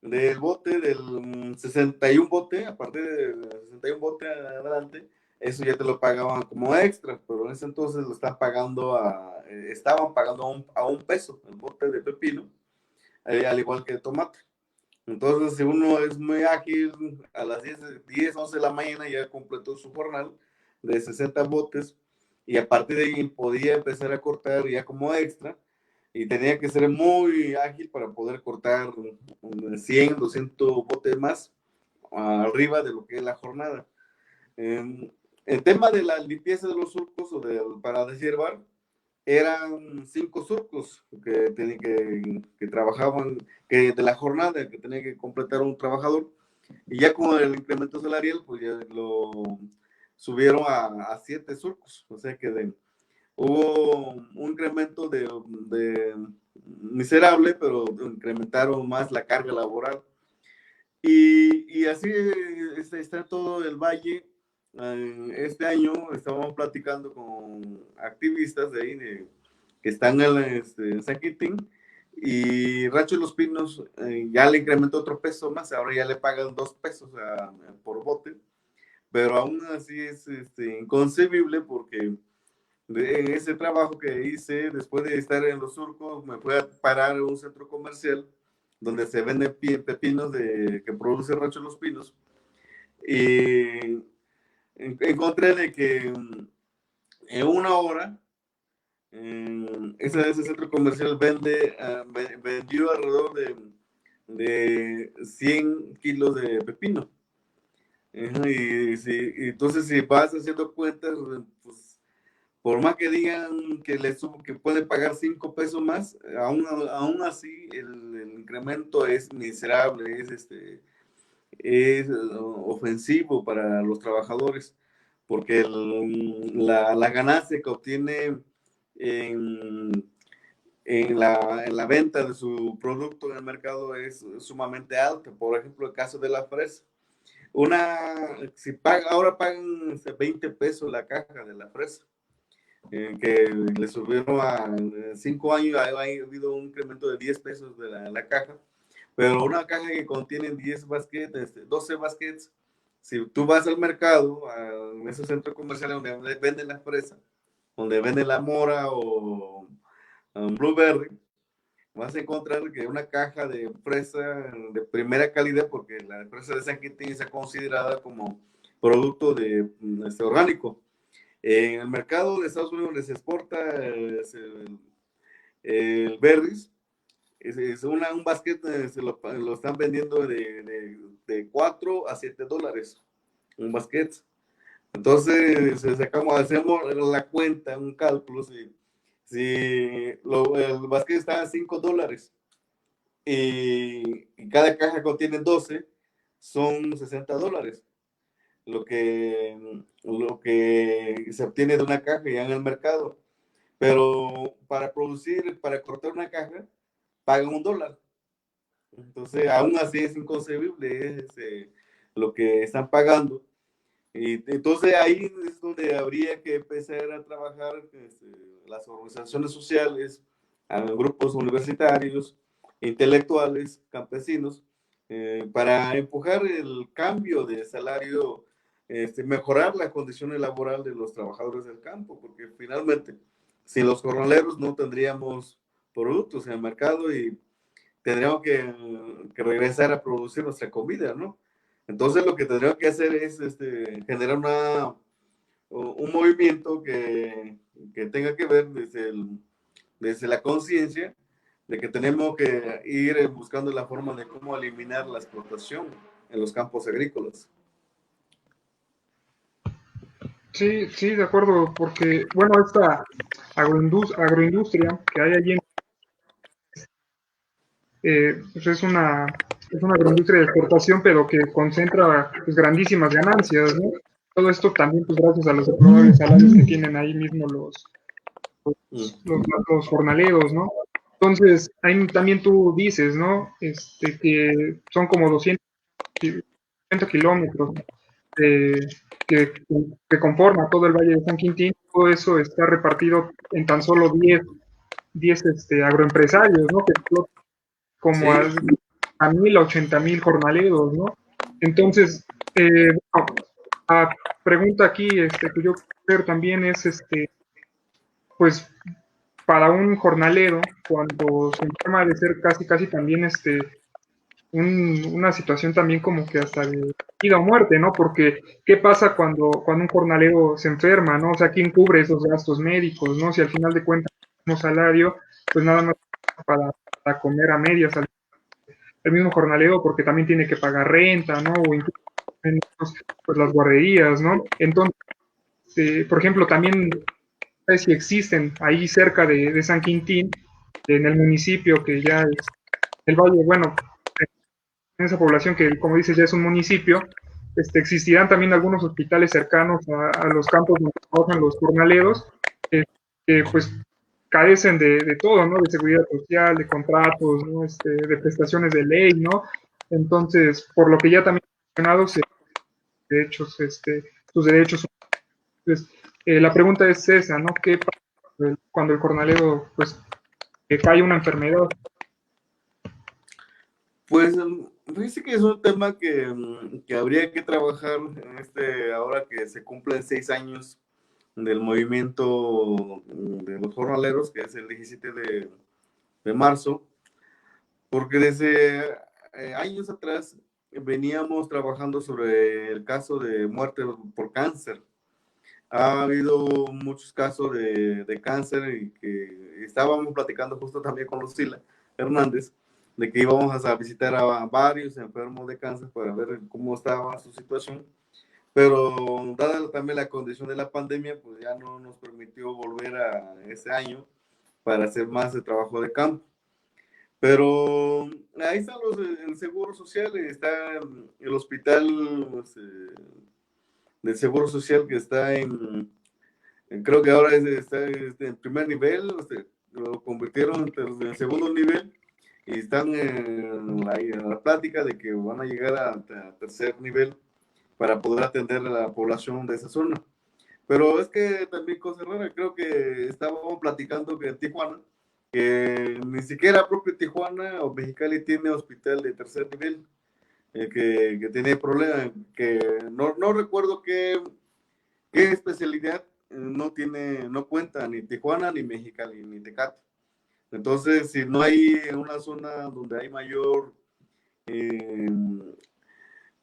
del bote, del 61 bote, a partir del 61 bote adelante, eso ya te lo pagaban como extra, pero en ese entonces lo estaban pagando a un peso el bote de pepino, al igual que el tomate. Entonces, si uno es muy ágil, a las 10, 11 de la mañana ya completó su jornal de 60 botes y a partir de ahí podía empezar a cortar ya como extra y tenía que ser muy ágil para poder cortar 100, 200 botes más arriba de lo que es la jornada. El tema de la limpieza de los surcos para deshiervar, eran 5 surcos que trabajaban, que de la jornada que tenía que completar un trabajador, y ya con el incremento salarial, pues ya lo subieron a 7 surcos, o sea que hubo un incremento de miserable, pero incrementaron más la carga laboral. Y así está todo el valle. Este año estábamos platicando con activistas de ahí que están en San Quintín, y Rancho de los Pinos ya le incrementó otro peso más, ahora ya le pagan 2 pesos por bote, pero aún así es inconcebible, porque en ese trabajo que hice, después de estar en los surcos, me fui a parar en un centro comercial donde se venden pepinos que produce Rancho de los Pinos, y encontré de que en una hora ese centro comercial vendió alrededor de 100 kilos de pepino. Entonces, si vas haciendo cuentas, pues, por más que digan que pueden pagar 5 pesos más, aún así el incremento es miserable, es ofensivo para los trabajadores, porque la ganancia que obtiene en, en la venta de su producto en el mercado es sumamente alta. Por ejemplo, el caso de la fresa. Ahora pagan 20 pesos la caja de la fresa, que le subieron a 5 años, ha habido un incremento de 10 pesos de la caja, pero una caja que contiene 10 basquetes, 12 basquetes, si tú vas al mercado, en esos centros comerciales donde venden la fresa, donde venden la mora o blueberry, vas a encontrar que una caja de fresa de primera calidad, porque la fresa de San Quintín está considerada como producto de orgánico. En el mercado de Estados Unidos donde se exporta el berries, es un basquet, lo están vendiendo de 4 a 7 dólares, un basquet. Entonces, hacemos la cuenta, un cálculo, si el basquet está a 5 dólares y cada caja contiene 12, son 60 dólares. Lo que se obtiene de una caja ya en el mercado. Pero para producir, para cortar una caja, pagan $1. Entonces, aún así es inconcebible lo que están pagando. Y entonces ahí es donde habría que empezar a trabajar las organizaciones sociales, grupos universitarios, intelectuales, campesinos, para empujar el cambio de salario, mejorar las condiciones laborales de los trabajadores del campo, porque finalmente, sin los jornaleros no tendríamos productos en el mercado y tendríamos que regresar a producir nuestra comida, ¿no? Entonces lo que tendríamos que hacer es generar un movimiento que tenga que ver desde la conciencia de que tenemos que ir buscando la forma de cómo eliminar la explotación en los campos agrícolas. Sí, sí, de acuerdo, porque, bueno, esta agroindustria que hay allí, pues es una agroindustria de exportación, pero que concentra pues, grandísimas ganancias, ¿no? Todo esto también, pues gracias a los probables salarios que tienen ahí mismo los jornaleros, ¿no? Entonces, ahí también tú dices, ¿no? Que son como 200 kilómetros que, que conforma todo el Valle de San Quintín. Todo eso está repartido en tan solo 10 agroempresarios, ¿no? Que explotan como Sí. a 1,000 a 80,000 jornaleros, ¿no? Entonces, bueno, la pregunta aquí que yo quiero hacer también es, pues, para un jornalero, cuando se enferma de ser casi, casi también una situación también como que hasta de vida o muerte, ¿no? Porque, ¿qué pasa cuando un jornalero se enferma, ¿no? O sea, ¿quién cubre esos gastos médicos, ¿no? Si al final de cuentas, no salario, pues nada más para comer a medias el mismo jornalero, porque también tiene que pagar renta, ¿no? O incluso pues las guarderías, ¿no? Entonces, por ejemplo, también si existen ahí cerca de San Quintín, en el municipio que ya es el Valle, bueno, en esa población que, como dices, ya es un municipio, existirán también algunos hospitales cercanos a los campos donde trabajan los jornaleros, que pues carecen de todo, ¿no? De seguridad social, de contratos, ¿no? De prestaciones de ley, ¿no? Entonces, por lo que ya también mencionado, derechos, sus derechos. Entonces, la pregunta es esa, ¿no? ¿Qué pasa cuando el jornalero, pues, que cae una enfermedad? Pues fíjese que es un tema que habría que trabajar ahora que se cumplen 6 años del movimiento de los jornaleros, que es el 17 de marzo, porque desde años atrás veníamos trabajando sobre el caso de muerte por cáncer. Ha habido muchos casos de cáncer y que estábamos platicando justo también con Lucila Hernández, de que íbamos a visitar a varios enfermos de cáncer para ver cómo estaba su situación, pero dada también la condición de la pandemia, pues ya no nos permitió volver a ese año para hacer más de trabajo de campo. Pero ahí están el Seguro Social, está el hospital pues, del Seguro Social que está creo que ahora está en primer nivel, lo convirtieron en segundo nivel y están en la plática de que van a llegar a tercer nivel para poder atender a la población de esa zona. Pero es que también cosa rara, creo que estábamos platicando que en Tijuana, que ni siquiera propio Tijuana o Mexicali tiene hospital de tercer nivel, que tiene problemas, que no recuerdo qué especialidad no cuenta ni Tijuana, ni Mexicali, ni Tecate. Entonces, si no hay una zona donde hay mayor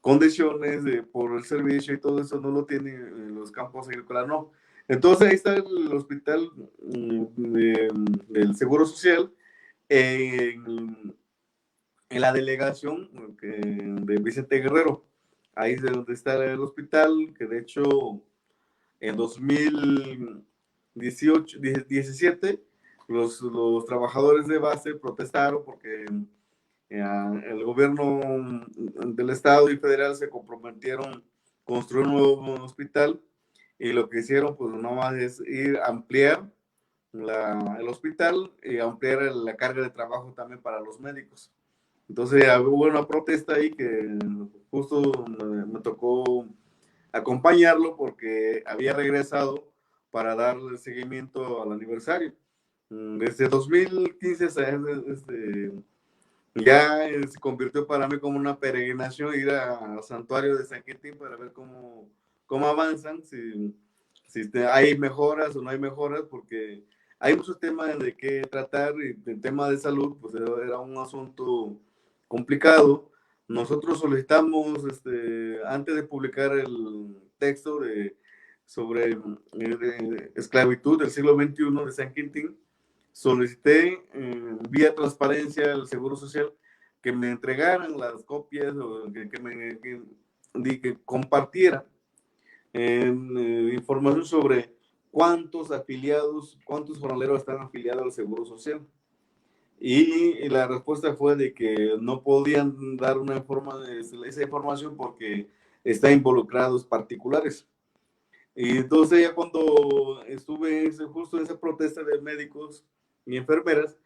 condiciones por el servicio y todo eso, no lo tienen en los campos agrícolas, no. Entonces, ahí está el hospital del Seguro Social en, en la delegación de Vicente Guerrero. Ahí es de donde está el hospital, que de hecho en 2018, 17, los trabajadores de base protestaron porque el gobierno del estado y federal se comprometieron a construir un nuevo hospital y lo que hicieron pues no más es ir a ampliar el hospital y ampliar la carga de trabajo también para los médicos. Entonces hubo una protesta ahí que justo me tocó acompañarlo porque había regresado para darle seguimiento al aniversario. Desde 2015 ya se convirtió para mí como una peregrinación ir al santuario de San Quintín para ver cómo avanzan, si hay mejoras o no hay mejoras, porque hay muchos temas de qué tratar y el tema de salud pues era un asunto complicado. Nosotros solicitamos, antes de publicar el texto sobre esclavitud del siglo XXI de San Quintín, solicité vía transparencia al Seguro Social que me entregaran las copias o que compartiera información sobre cuántos afiliados, cuántos jornaleros están afiliados al Seguro Social. Y la respuesta fue de que no podían dar esa información porque están involucrados particulares. Y entonces ya cuando estuve justo en esa protesta de médicos y enfermeras,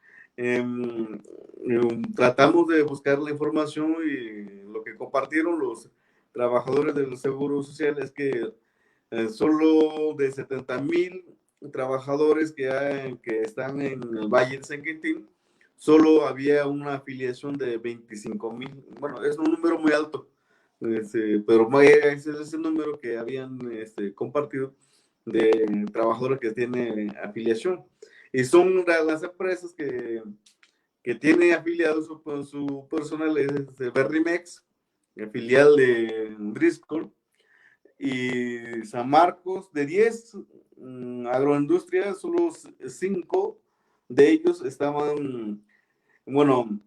tratamos de buscar la información y lo que compartieron los trabajadores del Seguro Social es que solo de 70,000 trabajadores que están en el Valle de San Quintín, solo había una afiliación de 25,000. Bueno, es un número muy alto, pero ese es el número que habían compartido de trabajadores que tienen afiliación. Y son las empresas que tienen afiliados su personal, es Berrimex, filial de Driscoll, y San Marcos. De 10 agroindustrias, solo 5 de ellos estaban, bueno,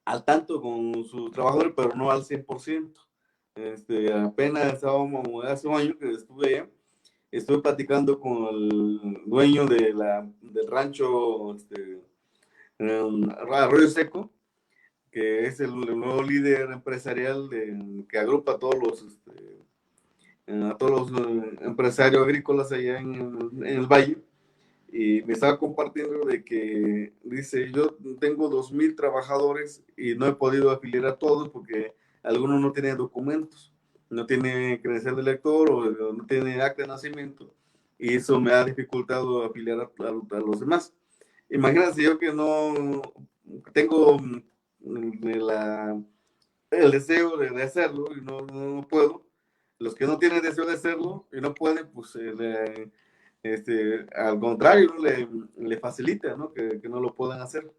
al tanto con sus trabajadores, pero no al 100%. Apenas estábamos, hace un año que estuve allá, estuve platicando con el dueño del rancho Arroyo Seco, que es el nuevo líder empresarial que agrupa a todos los empresarios agrícolas allá en el valle. Y me estaba compartiendo de que dice, yo tengo 2,000 trabajadores y no he podido afiliar a todos porque algunos no tienen documentos, no tienen credencial de lector o no tienen acta de nacimiento, y eso me ha dificultado afiliar a los demás. Imagínense yo que no tengo el deseo de hacerlo y no puedo. Los que no tienen deseo de hacerlo y no pueden, pues al contrario, ¿no? le facilita, ¿no? Que no lo puedan hacer.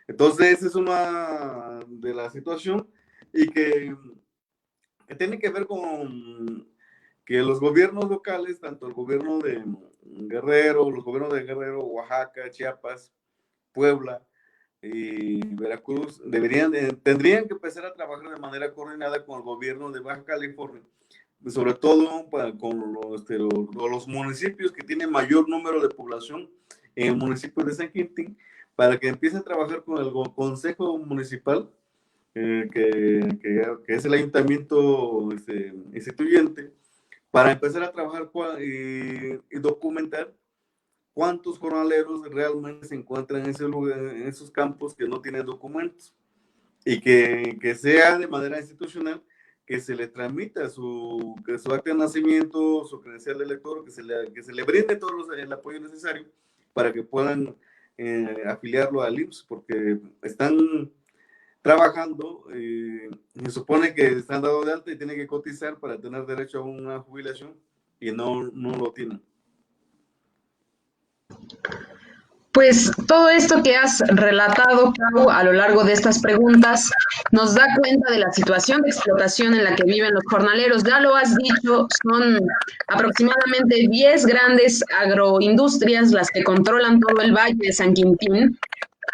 Entonces, esa es una de la situación y que tiene que ver con que los gobiernos locales, tanto el gobierno de Guerrero, los gobiernos de Guerrero, Oaxaca, Chiapas, Puebla y Veracruz, tendrían que empezar a trabajar de manera coordinada con el gobierno de Baja California, sobre todo con los municipios que tienen mayor número de población en el municipio de San Quintín, para que empiecen a trabajar con el Consejo Municipal, que es el ayuntamiento instituyente, para empezar a trabajar y documentar cuántos jornaleros realmente se encuentran en ese lugar, en esos campos que no tienen documentos, y que sea de manera institucional, que se le tramita su acta de nacimiento, su credencial de elector, que se le brinde todo el apoyo necesario para que puedan afiliarlo al IMSS, porque están trabajando, se supone que están dados de alta y tienen que cotizar para tener derecho a una jubilación y no lo tienen. pues todo esto que has relatado, Clau, a lo largo de estas preguntas, nos da cuenta de la situación de explotación en la que viven los jornaleros. Ya lo has dicho, son aproximadamente 10 grandes agroindustrias las que controlan todo el Valle de San Quintín.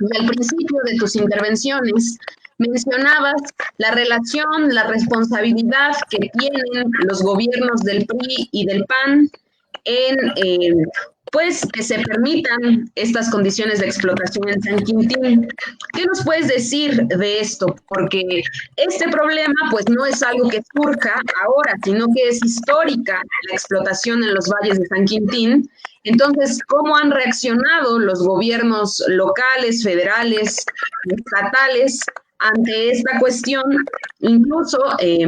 Y al principio de tus intervenciones mencionabas la relación, la responsabilidad que tienen los gobiernos del PRI y del PAN en pues que se permitan estas condiciones de explotación en San Quintín. ¿Qué nos puedes decir de esto? Porque este problema pues no es algo que surja ahora, sino que es histórica la explotación en los valles de San Quintín. Entonces, ¿cómo han reaccionado los gobiernos locales, federales, estatales ante esta cuestión? Incluso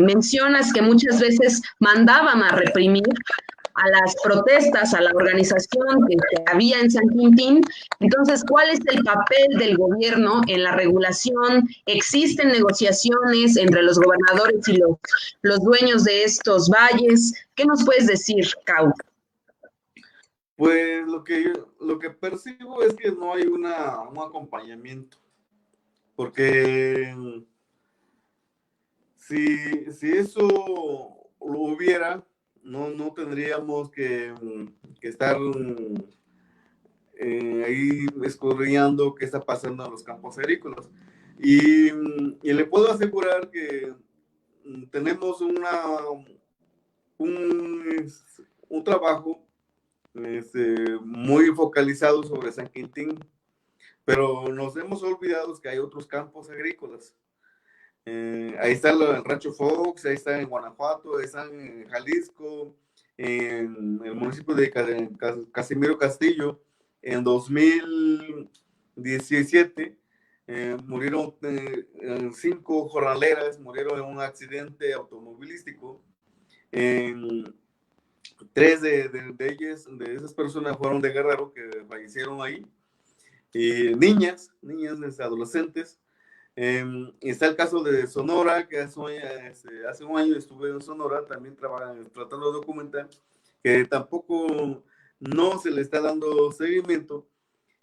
mencionas que muchas veces mandaban a reprimir a las protestas, a la organización que había en San Quintín. Entonces, ¿cuál es el papel del gobierno en la regulación? ¿Existen negociaciones entre los gobernadores y los dueños de estos valles? ¿Qué nos puedes decir, Cau? Pues lo que percibo es que no hay un acompañamiento, porque si eso lo hubiera, no tendríamos que estar ahí escudriñando qué está pasando en los campos agrícolas. Y le puedo asegurar que tenemos un trabajo muy focalizado sobre San Quintín, pero nos hemos olvidado que hay otros campos agrícolas. Ahí está el Rancho Fox, ahí está en Guanajuato, ahí está en Jalisco, en el municipio de Casimiro Castillo. En 2017 murieron 5 jornaleras, murieron en un accidente automovilístico. 3 de ellas, de esas personas fueron de Guerrero, que fallecieron ahí. Niñas, adolescentes. Está el caso de Sonora, que hace un año estuve en Sonora, también tratando de documentar, que tampoco no se le está dando seguimiento,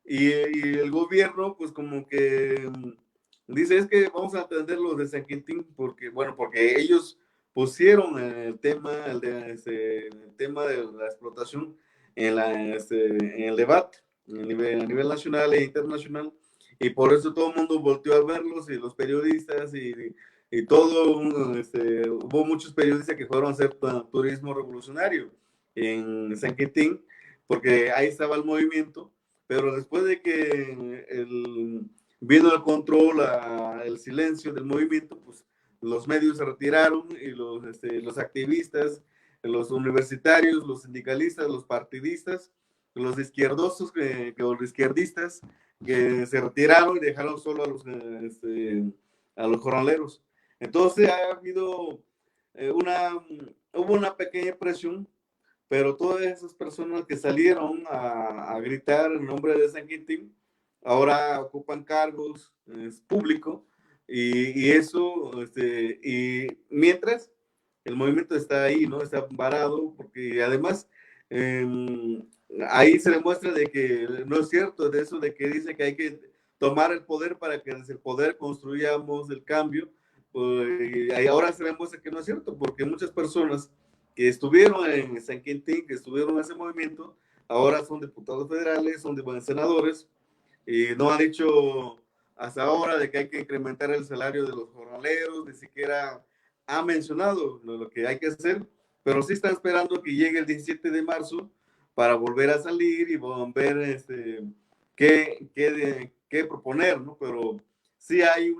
y el gobierno pues como que dice, es que vamos a atender los de San Quintín, porque ellos pusieron el tema de la explotación en el debate a nivel nacional e internacional, y por eso todo el mundo volteó a verlos, y los periodistas y todo, hubo muchos periodistas que fueron a hacer turismo revolucionario en San Quintín, porque ahí estaba el movimiento. Pero después de que vino el control, el silencio del movimiento, pues los medios se retiraron, y los activistas, los universitarios, los sindicalistas, los partidistas, los izquierdosos, los izquierdistas, que se retiraron y dejaron solo a los jornaleros. Entonces hubo una pequeña presión, pero todas esas personas que salieron a gritar en nombre de San Quintín ahora ocupan cargos públicos, y eso, y mientras el movimiento está ahí, ¿no? Está parado, porque además ahí se demuestra de que no es cierto de eso de que dice que hay que tomar el poder para que desde el poder construyamos el cambio. Y ahora se demuestra que no es cierto, porque muchas personas que estuvieron en San Quintín, que estuvieron en ese movimiento, ahora son diputados federales, son senadores, y no han dicho hasta ahora de que hay que incrementar el salario de los jornaleros, ni siquiera ha mencionado lo que hay que hacer, pero sí están esperando que llegue el 17 de marzo para volver a salir y ver qué proponer, ¿no? Pero sí hay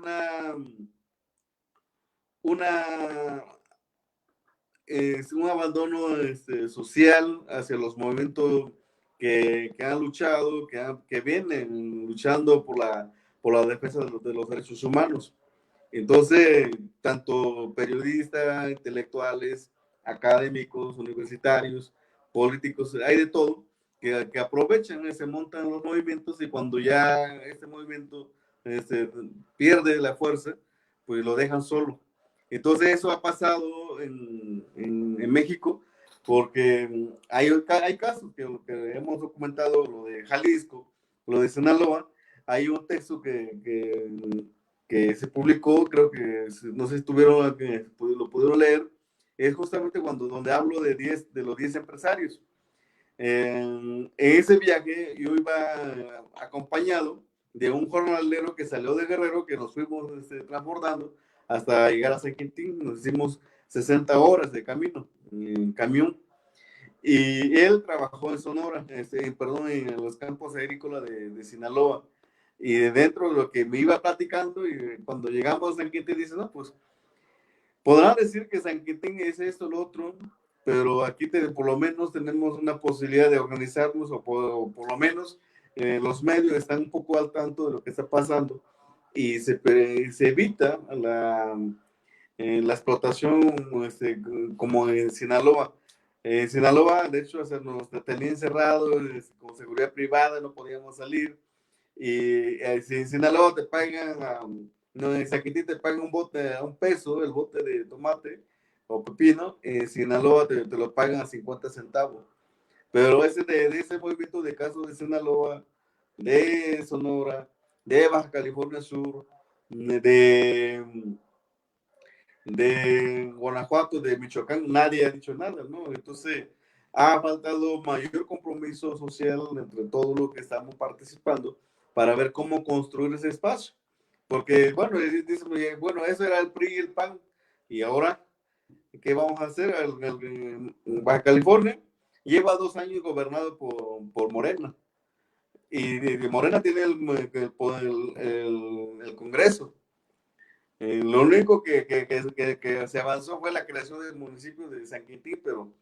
un abandono social hacia los movimientos que han luchado, que vienen luchando por la defensa de los derechos humanos. Entonces, tanto periodistas, intelectuales, académicos, universitarios, políticos, hay de todo, que aprovechan, se montan los movimientos, y cuando ya este movimiento pierde la fuerza, pues lo dejan solo. Entonces eso ha pasado en México, porque hay casos que hemos documentado, lo de Jalisco, lo de Sinaloa, hay un texto que se publicó, creo que no sé si tuvieron, que lo pudieron leer, es justamente donde hablo de los 10 empresarios. En ese viaje yo iba acompañado de un jornalero que salió de Guerrero, que nos fuimos transbordando hasta llegar a San Quintín. Nos hicimos 60 horas de camino en camión, y él trabajó en Sonora, perdón, en los campos agrícolas de Sinaloa. Y dentro de lo que me iba platicando, y cuando llegamos a San Quintín, dice, no, pues podrán decir que San Quintín es esto, lo otro, pero aquí por lo menos tenemos una posibilidad de organizarnos, o por lo menos los medios están un poco al tanto de lo que está pasando, y se evita la explotación, como en Sinaloa. En Sinaloa, de hecho, nos tenían encerrados con seguridad privada, no podíamos salir. Y si en Sinaloa te pagan, no, en San Quintín te pagan un bote a $1, el bote de tomate o pepino, en Sinaloa te lo pagan a 50 centavos. Pero de ese movimiento de casos de Sinaloa, de Sonora, de Baja California Sur, de Guanajuato, de Michoacán, nadie ha dicho nada, ¿no? Entonces, ha faltado mayor compromiso social entre todos los que estamos participando para ver cómo construir ese espacio. Porque, bueno, dicen, bueno, eso era el PRI y el PAN, y ahora, ¿qué vamos a hacer? Baja California lleva 2 años gobernado por Morena, y Morena tiene el Congreso. Lo único que se avanzó fue la creación del municipio de San Quintín, pero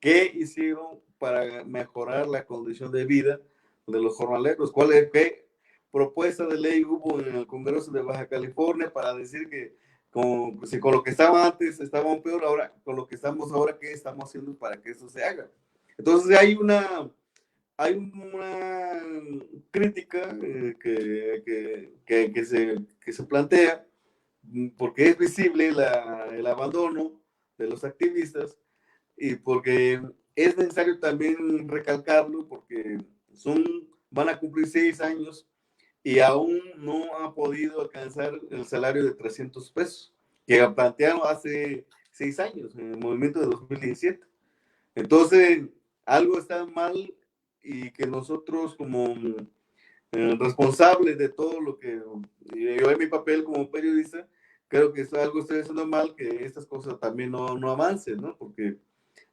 ¿qué hicieron para mejorar la condición de vida de los jornaleros? ¿Qué propuesta de ley hubo en el Congreso de Baja California para decir que si con lo que estaba antes estábamos peor, ahora con lo que estamos ahora, qué estamos haciendo para que eso se haga? Entonces hay una crítica que se plantea, porque es visible el abandono de los activistas, y porque es necesario también recalcarlo, porque van a cumplir 6 años y aún no han podido alcanzar el salario de $300 que plantearon hace 6 años en el movimiento de 2017. Entonces, algo está mal, y que nosotros como responsables de todo lo que yo en mi papel como periodista, creo que algo estoy haciendo mal, que estas cosas también no avancen, ¿no? Porque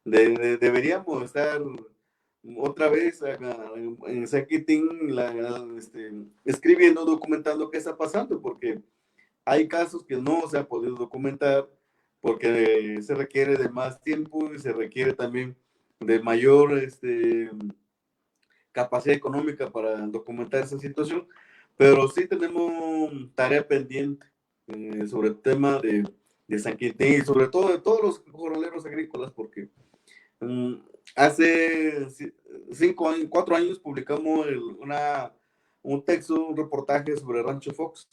deberíamos estar otra vez en San Quintín escribiendo, documentando qué está pasando, porque hay casos que no se han podido documentar porque se requiere de más tiempo y se requiere también de mayor capacidad económica para documentar esa situación, pero sí tenemos tarea pendiente sobre el tema de San Quintín, y sobre todo de todos los jornaleros agrícolas, porque hace 4 años publicamos un texto, un reportaje sobre Rancho Fox,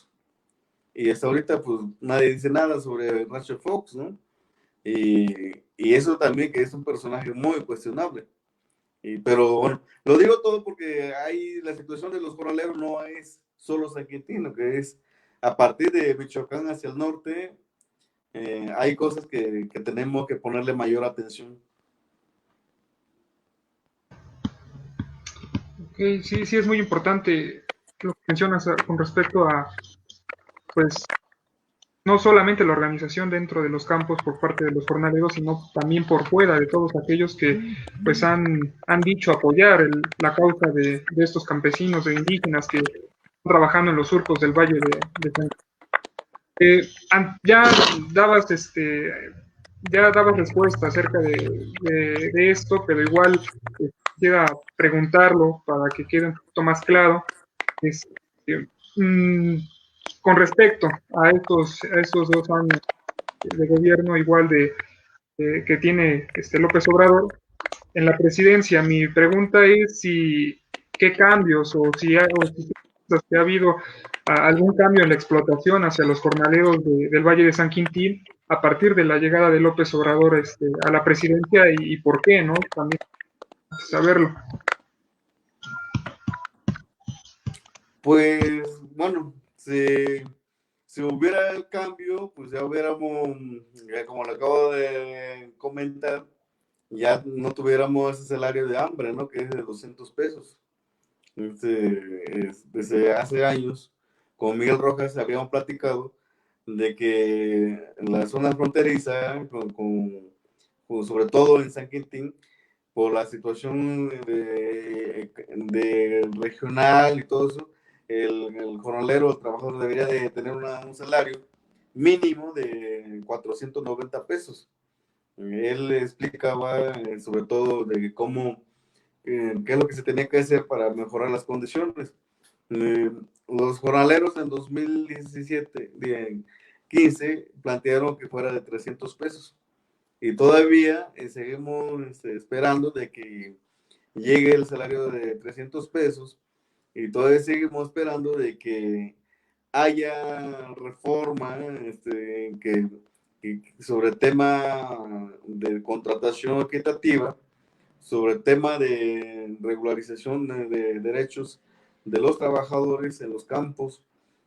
y hasta ahorita pues nadie dice nada sobre Rancho Fox, ¿no? Y eso también, que es un personaje muy cuestionable. Pero bueno, lo digo todo porque la situación de los jornaleros no es solo San Quintín, que es a partir de Michoacán hacia el norte. Hay cosas que tenemos que ponerle mayor atención. Okay, sí es muy importante lo que mencionas con respecto a, pues, no solamente la organización dentro de los campos por parte de los jornaleros, sino también por fuera de todos aquellos que pues han dicho apoyar la causa de estos campesinos, de indígenas que están trabajando en los surcos del Valle de San ya dabas respuesta acerca de esto, pero igual quisiera preguntarlo para que quede un poquito más claro. Con respecto a estos 2 años de gobierno, igual que tiene López Obrador en la presidencia, mi pregunta es qué cambios o si ha habido algún cambio en la explotación hacia los jornaleros del Valle de San Quintín a partir de la llegada de López Obrador a la presidencia, y por qué, ¿no? También saberlo. Pues, bueno, si hubiera el cambio, pues ya hubiéramos, ya como le acabo de comentar, ya no tuviéramos ese salario de hambre, ¿no? Que es de 200 pesos. Desde hace años, con Miguel Rojas habíamos platicado de que en la zona fronteriza, sobre todo en San Quintín, por la situación de regional y todo eso, el jornalero, el trabajador debería de tener un salario mínimo de 490 pesos. Él explicaba sobre todo de cómo, qué es lo que se tenía que hacer para mejorar las condiciones. Los jornaleros en 2017, 15, plantearon que fuera de 300 pesos. Y todavía seguimos esperando de que llegue el salario de 300 pesos y todavía seguimos esperando de que haya reforma sobre el tema de contratación equitativa, sobre el tema de regularización de derechos de los trabajadores en los campos,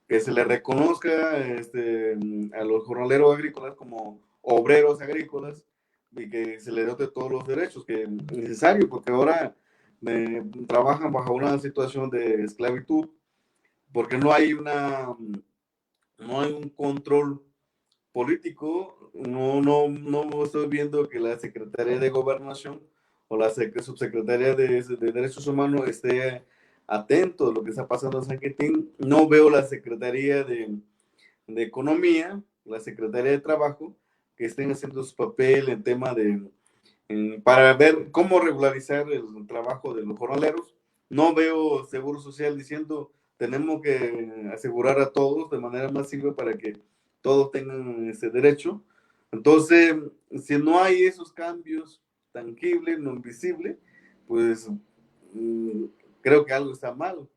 que se les reconozca a los jornaleros agrícolas como obreros agrícolas y que se les dote todos los derechos que es necesario, porque ahora trabajan bajo una situación de esclavitud, porque no hay un control político. No estoy viendo que la Secretaría de Gobernación o la Subsecretaría de Derechos Humanos esté atento a lo que está pasando en San Quintín. No veo la Secretaría de Economía, la Secretaría de Trabajo, que estén haciendo su papel en tema para ver cómo regularizar el trabajo de los jornaleros. No veo Seguro Social diciendo tenemos que asegurar a todos de manera masiva para que todos tengan ese derecho. Entonces, si no hay esos cambios tangibles, no invisibles, pues creo que algo está mal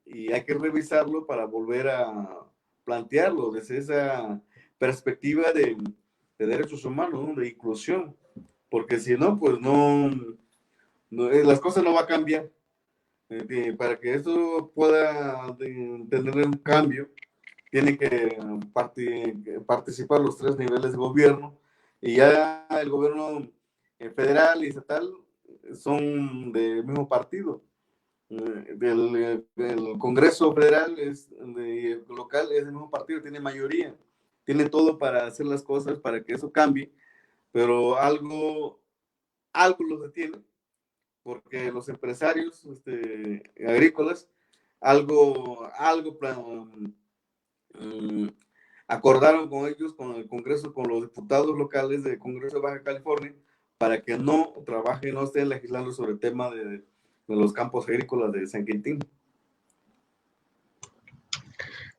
y hay que revisarlo para volver a plantearlo desde esa perspectiva de derechos humanos, ¿no? De inclusión, porque si no, pues las cosas no van a cambiar. Para que esto pueda tener un cambio, tienen que participar los tres niveles de gobierno, y ya el gobierno federal y estatal son del mismo partido. El Congreso Federal local es del mismo partido, tiene mayoría, tiene todo para hacer las cosas para que eso cambie, pero algo los detiene, porque los empresarios agrícolas acordaron con ellos, con el Congreso, con los diputados locales del Congreso de Baja California, para que no trabajen, no estén legislando sobre el tema de los campos agrícolas de San Quintín.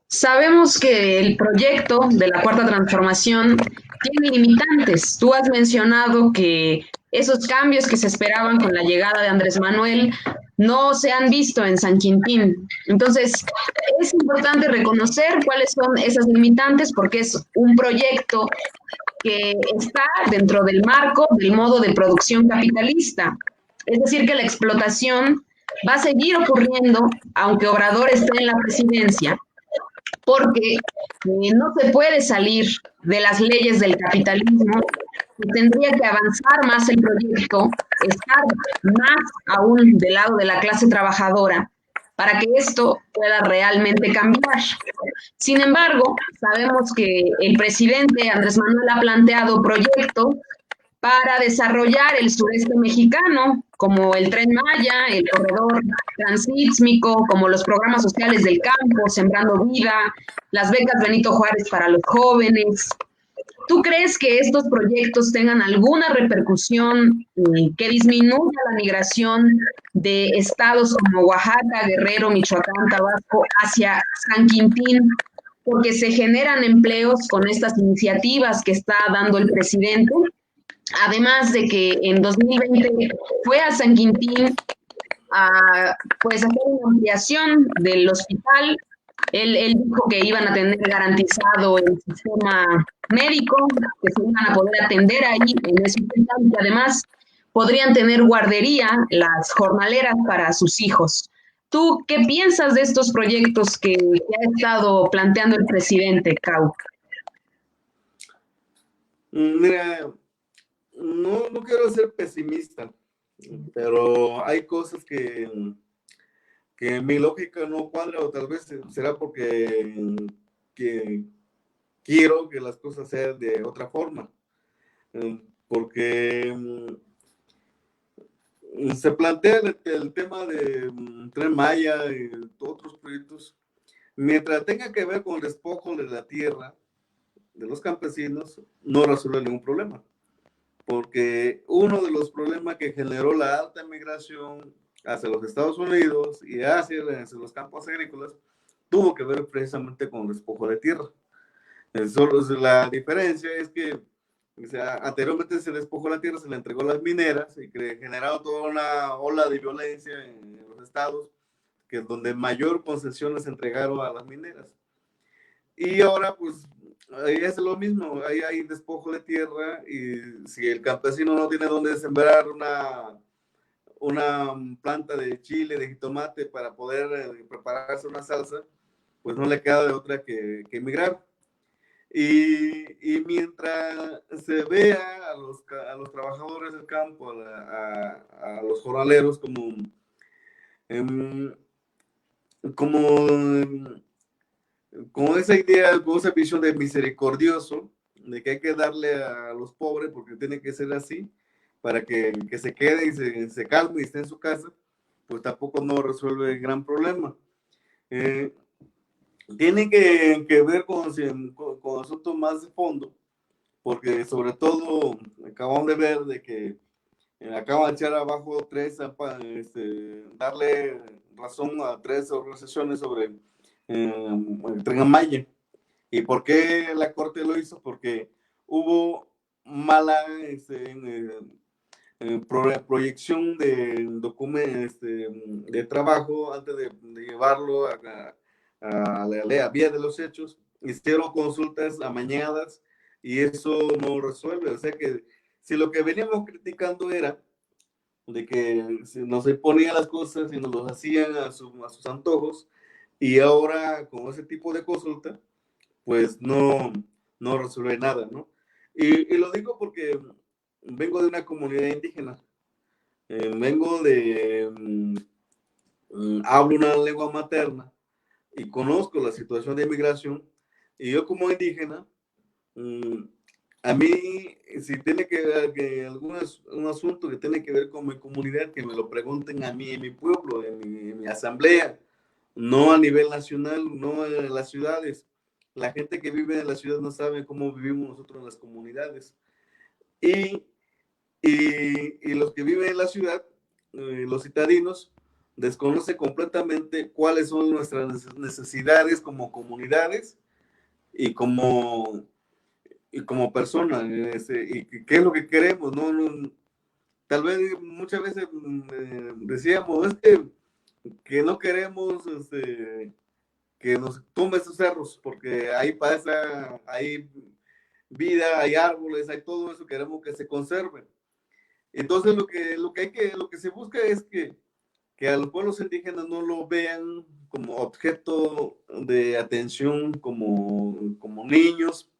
Sabemos que el proyecto de la Cuarta Transformación tiene limitantes. Tú has mencionado que esos cambios que se esperaban con la llegada de Andrés Manuel no se han visto en San Quintín. Entonces, es importante reconocer cuáles son esas limitantes, porque es un proyecto que está dentro del marco del modo de producción capitalista. Es decir, que la explotación va a seguir ocurriendo aunque Obrador esté en la presidencia, porque no se puede salir de las leyes del capitalismo y tendría que avanzar más el proyecto, estar más aún del lado de la clase trabajadora para que esto pueda realmente cambiar. Sin embargo, sabemos que el presidente Andrés Manuel ha planteado proyectos para desarrollar el sureste mexicano, como el Tren Maya, el corredor transísmico, como los programas sociales del campo, Sembrando Vida, las becas Benito Juárez para los jóvenes. ¿Tú crees que estos proyectos tengan alguna repercusión que disminuya la migración de estados como Oaxaca, Guerrero, Michoacán, Tabasco hacia San Quintín? Porque se generan empleos con estas iniciativas que está dando el presidente. Además de que en 2020 fue a San Quintín a hacer una ampliación del hospital. Él dijo que iban a tener garantizado el sistema médico, que se iban a poder atender ahí en ese hospital, y además podrían tener guardería las jornaleras para sus hijos. ¿Tú qué piensas de estos proyectos que ha estado planteando el presidente, Cau? Mira, no quiero ser pesimista, pero hay cosas que mi lógica no cuadra, o tal vez será porque que quiero que las cosas sean de otra forma. Porque se plantea el tema de Tren Maya y otros proyectos, mientras tenga que ver con el despojo de la tierra de los campesinos, no resuelve ningún problema. Porque uno de los problemas que generó la alta migración hacia los Estados Unidos y hacia los campos agrícolas tuvo que ver precisamente con el despojo de tierra. Solo la diferencia es que, o sea, anteriormente se despojó la tierra, se le entregó a las mineras y que generaron toda una ola de violencia en los estados, que es donde mayor concesión les entregaron a las mineras. Y ahora, pues, ahí es lo mismo, ahí hay despojo de tierra y si el campesino no tiene donde sembrar una planta de chile, de jitomate para poder prepararse una salsa, pues no le queda de otra que emigrar. Y mientras se vea a los trabajadores del campo, a los jornaleros em, como, como esa idea, como esa visión de misericordioso, de que hay que darle a los pobres porque tiene que ser así, para que se quede y se calme y esté en su casa, pues tampoco no resuelve el gran problema. Tiene que ver con asuntos más de fondo, porque sobre todo acabamos de ver de que acaban de echar abajo darle razón a tres organizaciones sobre el Tren Maya. ¿Y por qué la Corte lo hizo? Porque hubo mala proyección de documentos de trabajo antes de llevarlo a la vía de los hechos. Hicieron consultas amañadas y eso no resuelve. O sea que si lo que veníamos criticando era de que nos imponían las cosas y nos los hacían a sus antojos, y ahora con ese tipo de consulta, pues no resuelve nada, ¿no? Y lo digo porque vengo de una comunidad indígena, vengo hablo una lengua materna y conozco la situación de inmigración, y yo como indígena, a mí, si tiene que ver un asunto que tiene que ver con mi comunidad, que me lo pregunten a mí en mi pueblo, en mi asamblea, no a nivel nacional, no en las ciudades. La gente que vive en la ciudad no sabe cómo vivimos nosotros en las comunidades. Y, y los que viven en la ciudad, los citadinos, desconocen completamente cuáles son nuestras necesidades como comunidades y como personas, y qué es lo que queremos, ¿no? Tal vez muchas veces decíamos, que no queremos que nos tumbe esos cerros, porque ahí pasa, hay vida, hay árboles, hay todo eso, queremos que se conserve. Entonces lo que se busca es que a los pueblos indígenas no lo vean como objeto de atención, como niños.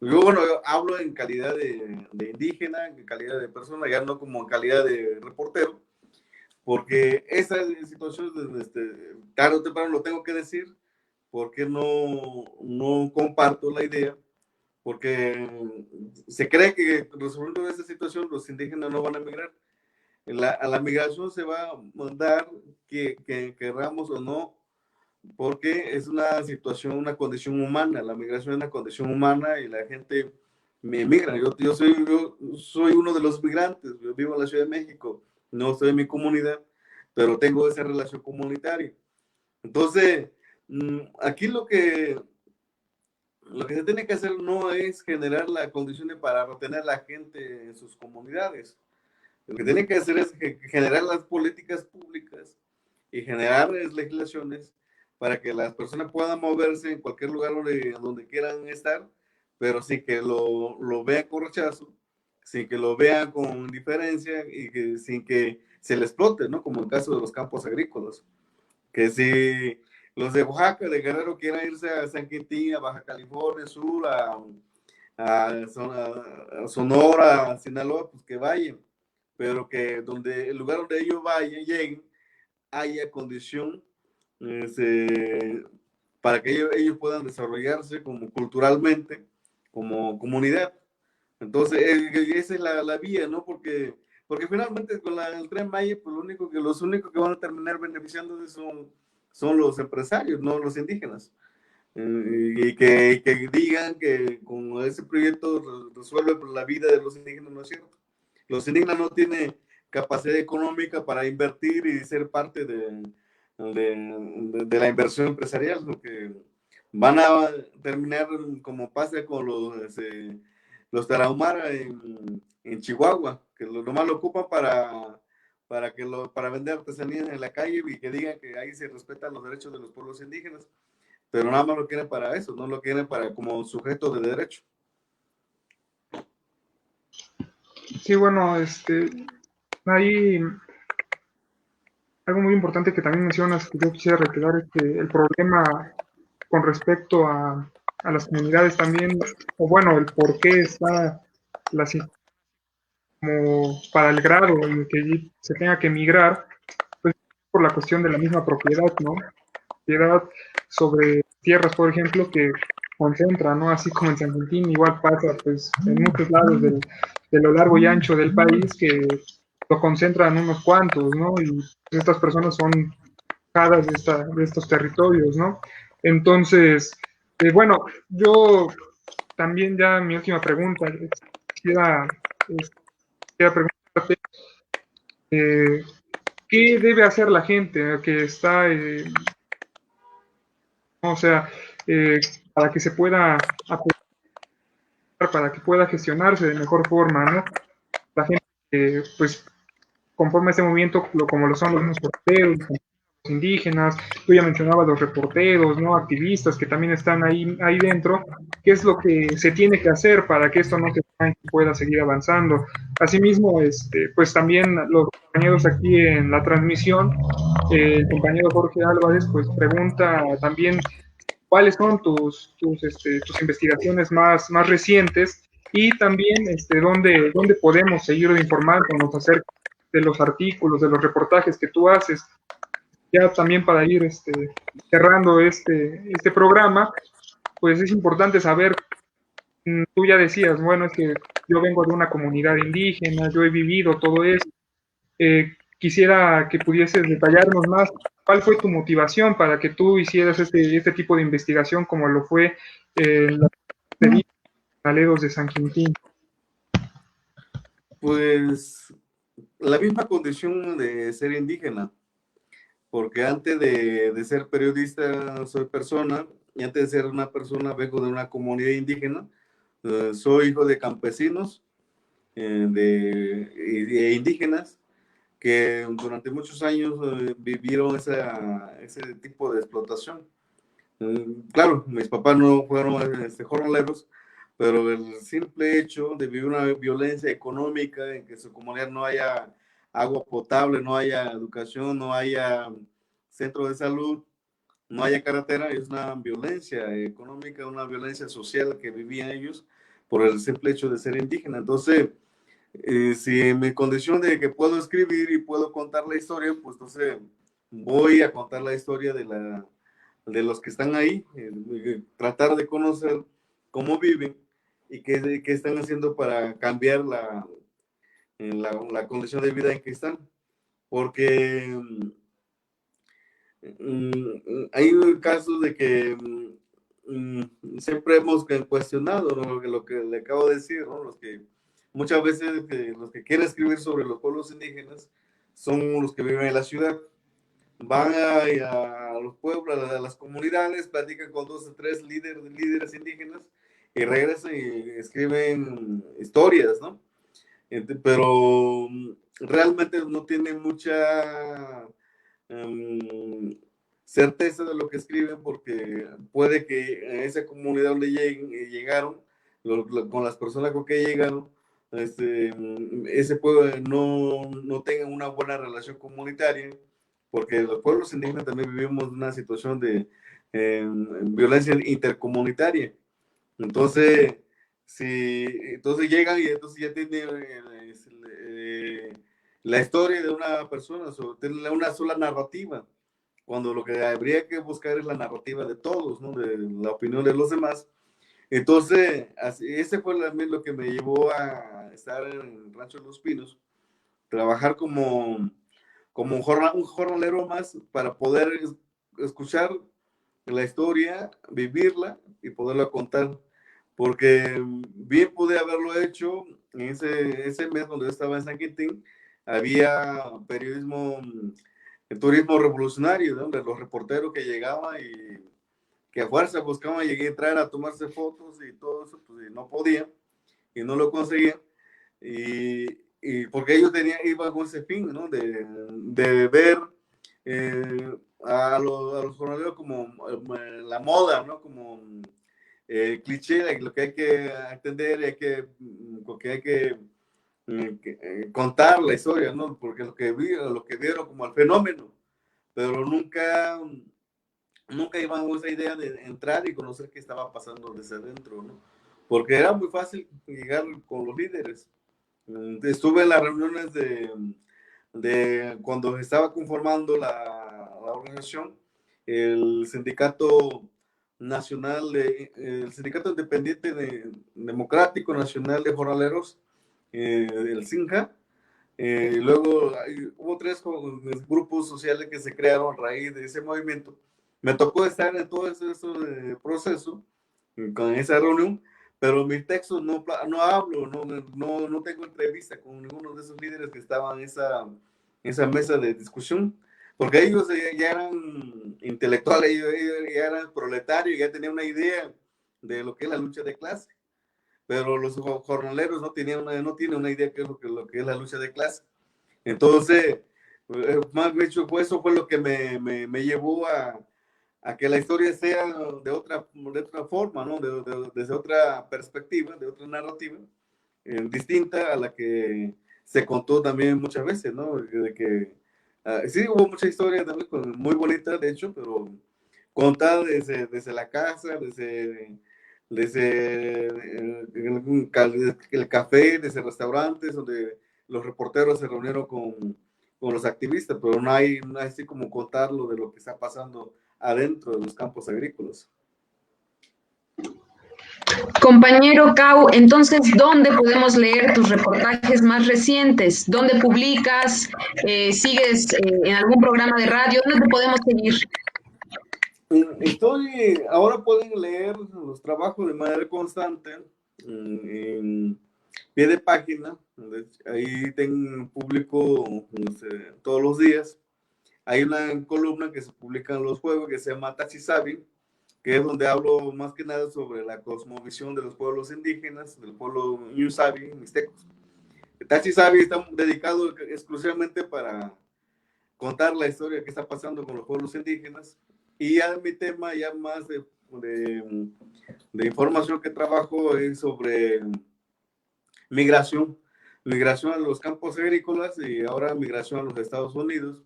Yo, bueno, yo hablo en calidad de indígena, en calidad de persona, ya no como en calidad de reportero, porque esa situación, tarde o temprano lo tengo que decir, porque no comparto la idea, porque se cree que resolviendo esa situación los indígenas no van a emigrar. A la migración se va a mandar que querramos o no, porque es una situación, una condición humana. La migración es una condición humana y la gente me emigra. Yo soy uno de los migrantes, yo vivo en la Ciudad de México, no estoy en mi comunidad, pero tengo esa relación comunitaria. Entonces, aquí lo que se tiene que hacer no es generar las condiciones para retener a la gente en sus comunidades. Lo que tiene que hacer es generar las políticas públicas y generar legislaciones para que las personas puedan moverse en cualquier lugar donde quieran estar, pero sin que lo vean con rechazo, sin que lo vean con indiferencia y sin que se les explote, ¿no? Como el caso de los campos agrícolas. Que si los de Oaxaca, de Guerrero, quieran irse a San Quintín, a Baja California Sur, a Sonora, a Sinaloa, pues que vayan, pero que el lugar donde ellos vayan, lleguen, haya condición este, para que ellos puedan desarrollarse como culturalmente, como comunidad. Entonces, esa es la vía, ¿no? Porque finalmente con el Tren Maya, pues los únicos que van a terminar beneficiándose son los empresarios, no los indígenas. Y que digan que con ese proyecto resuelve la vida de los indígenas, no es cierto. Los indígenas no tienen capacidad económica para invertir y ser parte de la inversión empresarial, porque van a terminar como pasa con los Tarahumara en Chihuahua, que nomás lo ocupan para vender artesanías en la calle y que digan que ahí se respetan los derechos de los pueblos indígenas, pero nada más lo quieren para eso, no lo quieren para como sujeto de derecho. Sí, bueno, hay algo muy importante que también mencionas, que yo quisiera reiterar, es que el problema con respecto a las comunidades también, o bueno, el por qué está la situación como para el grado en el que se tenga que migrar, pues por la cuestión de la misma propiedad, ¿no? Propiedad sobre tierras, por ejemplo, que concentra, ¿no? Así como en San Quintín, igual pasa, pues, en muchos lados de lo largo y ancho del país, que lo concentran unos cuantos, ¿no? Y estas personas son caras de estos territorios, ¿no? Entonces, bueno, yo también ya mi última pregunta, quisiera, quisiera preguntarte, eh, ¿qué debe hacer la gente que está, o sea, eh, para que se pueda apoyar, para que pueda gestionarse de mejor forma, ¿no? La gente que, pues, conforme a este movimiento, como lo son los mismos porteros, los indígenas, tú ya mencionabas los reporteros, ¿no? Activistas que también están ahí dentro, ¿qué es lo que se tiene que hacer para que esto no se pueda seguir avanzando? Asimismo, pues también los compañeros aquí en la transmisión, el compañero Jorge Álvarez, pues pregunta también cuáles son tus investigaciones más recientes y también dónde podemos seguir informándonos acerca de los artículos, de los reportajes que tú haces. Ya también para ir cerrando este programa, pues es importante saber, tú ya decías, bueno, es que yo vengo de una comunidad indígena, yo he vivido todo eso. Quisiera que pudieses detallarnos más cuál fue tu motivación para que tú hicieras este tipo de investigación como lo fue los aleros de San Quintín. Pues la misma condición de ser indígena, porque antes de ser periodista soy persona, y antes de ser una persona vengo de una comunidad indígena, soy hijo de campesinos de indígenas que durante muchos años vivieron ese tipo de explotación. Claro, mis papás no fueron jornaleros, pero el simple hecho de vivir una violencia económica en que su comunidad no haya agua potable, no haya educación, no haya centro de salud, no haya carretera, es una violencia económica, una violencia social que vivían ellos por el simple hecho de ser indígena. Entonces, si en mi condición de que puedo escribir y puedo contar la historia, pues entonces voy a contar la historia de los que están ahí, tratar de conocer cómo viven y qué están haciendo para cambiar la condición de vida en que están. Porque hay casos de que siempre hemos cuestionado, ¿no? Lo que le acabo de decir, ¿no? Muchas veces los que quieren escribir sobre los pueblos indígenas son los que viven en la ciudad. Van a los pueblos, a las comunidades, platican con dos o tres líderes indígenas y regresan y escriben historias, ¿no? Pero realmente no tienen mucha certeza de lo que escriben porque puede que en esa comunidad donde llegaron, con las personas con que llegaron, ese pueblo no tengan una buena relación comunitaria porque los pueblos indígenas también vivimos una situación de violencia intercomunitaria. Entonces, entonces llegan y entonces ya tienen la historia de una persona, tienen una sola narrativa, cuando lo que habría que buscar es la narrativa de todos, ¿no? De la opinión de los demás. Entonces, ese fue también lo que me llevó a estar en el Rancho de los Pinos, trabajar como un jornalero más para poder escuchar la historia, vivirla y poderla contar. Porque bien pude haberlo hecho en ese mes donde yo estaba en San Quintín, había periodismo, turismo revolucionario, ¿no? De los reporteros que llegaban y que a fuerza buscaban llegar a entrar a tomarse fotos y todo eso, pues y no podían y no lo conseguían. Y porque ellos iban con ese fin, ¿no? De ver a los jornaleros como la moda, ¿no? Como cliché, lo que hay que entender, que hay que contar la historia, ¿no? Porque lo que vieron como el fenómeno, pero nunca iban con esa idea de entrar y conocer qué estaba pasando desde adentro, ¿no? Porque era muy fácil llegar con los líderes. Estuve en las reuniones de cuando estaba conformando la organización, el sindicato nacional, el sindicato independiente democrático nacional de jornaleros, el SINJA. Luego hubo 3 grupos sociales que se crearon a raíz de ese movimiento. Me tocó estar en todo ese proceso, con esa reunión, pero mis textos no hablo, no tengo entrevista con ninguno de esos líderes que estaban en esa mesa de discusión, porque ellos ya eran intelectuales, ellos ya eran proletarios, ya tenían una idea de lo que es la lucha de clase, pero los jornaleros no tienen una idea de lo que es la lucha de clase. Entonces, más bien, eso fue lo que me llevó a que la historia sea de otra forma, ¿no? Desde otra perspectiva, de otra narrativa, distinta a la que se contó también muchas veces, ¿no? De que, sí, hubo mucha historia también muy bonita, de hecho, pero contada desde la casa, desde el café, desde restaurantes, donde los reporteros se reunieron con los activistas, pero no hay así como contarlo de lo que está pasando adentro de los campos agrícolas. Compañero Cau, entonces, ¿dónde podemos leer tus reportajes más recientes? ¿Dónde publicas? ¿Sigues en algún programa de radio? ¿Dónde te podemos seguir? Ahora pueden leer los trabajos de manera constante en pie de página. Ahí publico todos los días. Hay una columna que se publica en los juegos que se llama Tachisabi, que es donde hablo más que nada sobre la cosmovisión de los pueblos indígenas, del pueblo Ñusabi, mixtecos. Tachisabi está dedicado exclusivamente para contar la historia que está pasando con los pueblos indígenas. Y ya mi tema ya más de información que trabajo es sobre migración a los campos agrícolas y ahora migración a los Estados Unidos,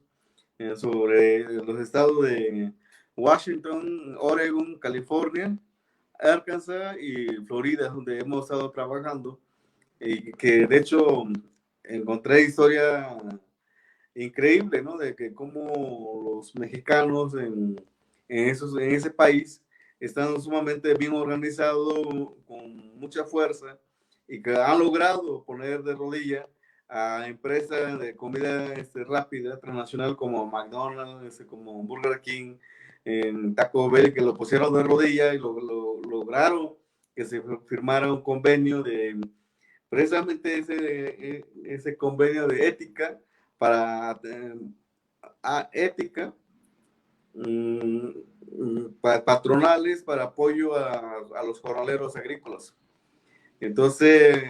sobre los estados de Washington, Oregon, California, Arkansas y Florida, donde hemos estado trabajando, y que de hecho encontré historia increíble, ¿no? De que cómo los mexicanos en ese país están sumamente bien organizados, con mucha fuerza, y que han logrado poner de rodilla a empresas de comida rápida, transnacional, como McDonald's, como Burger King, en Taco Bell, que lo pusieron de rodilla y lograron que se firmara un convenio precisamente ese convenio de ética para ética, patronales para apoyo a los jornaleros agrícolas. Entonces,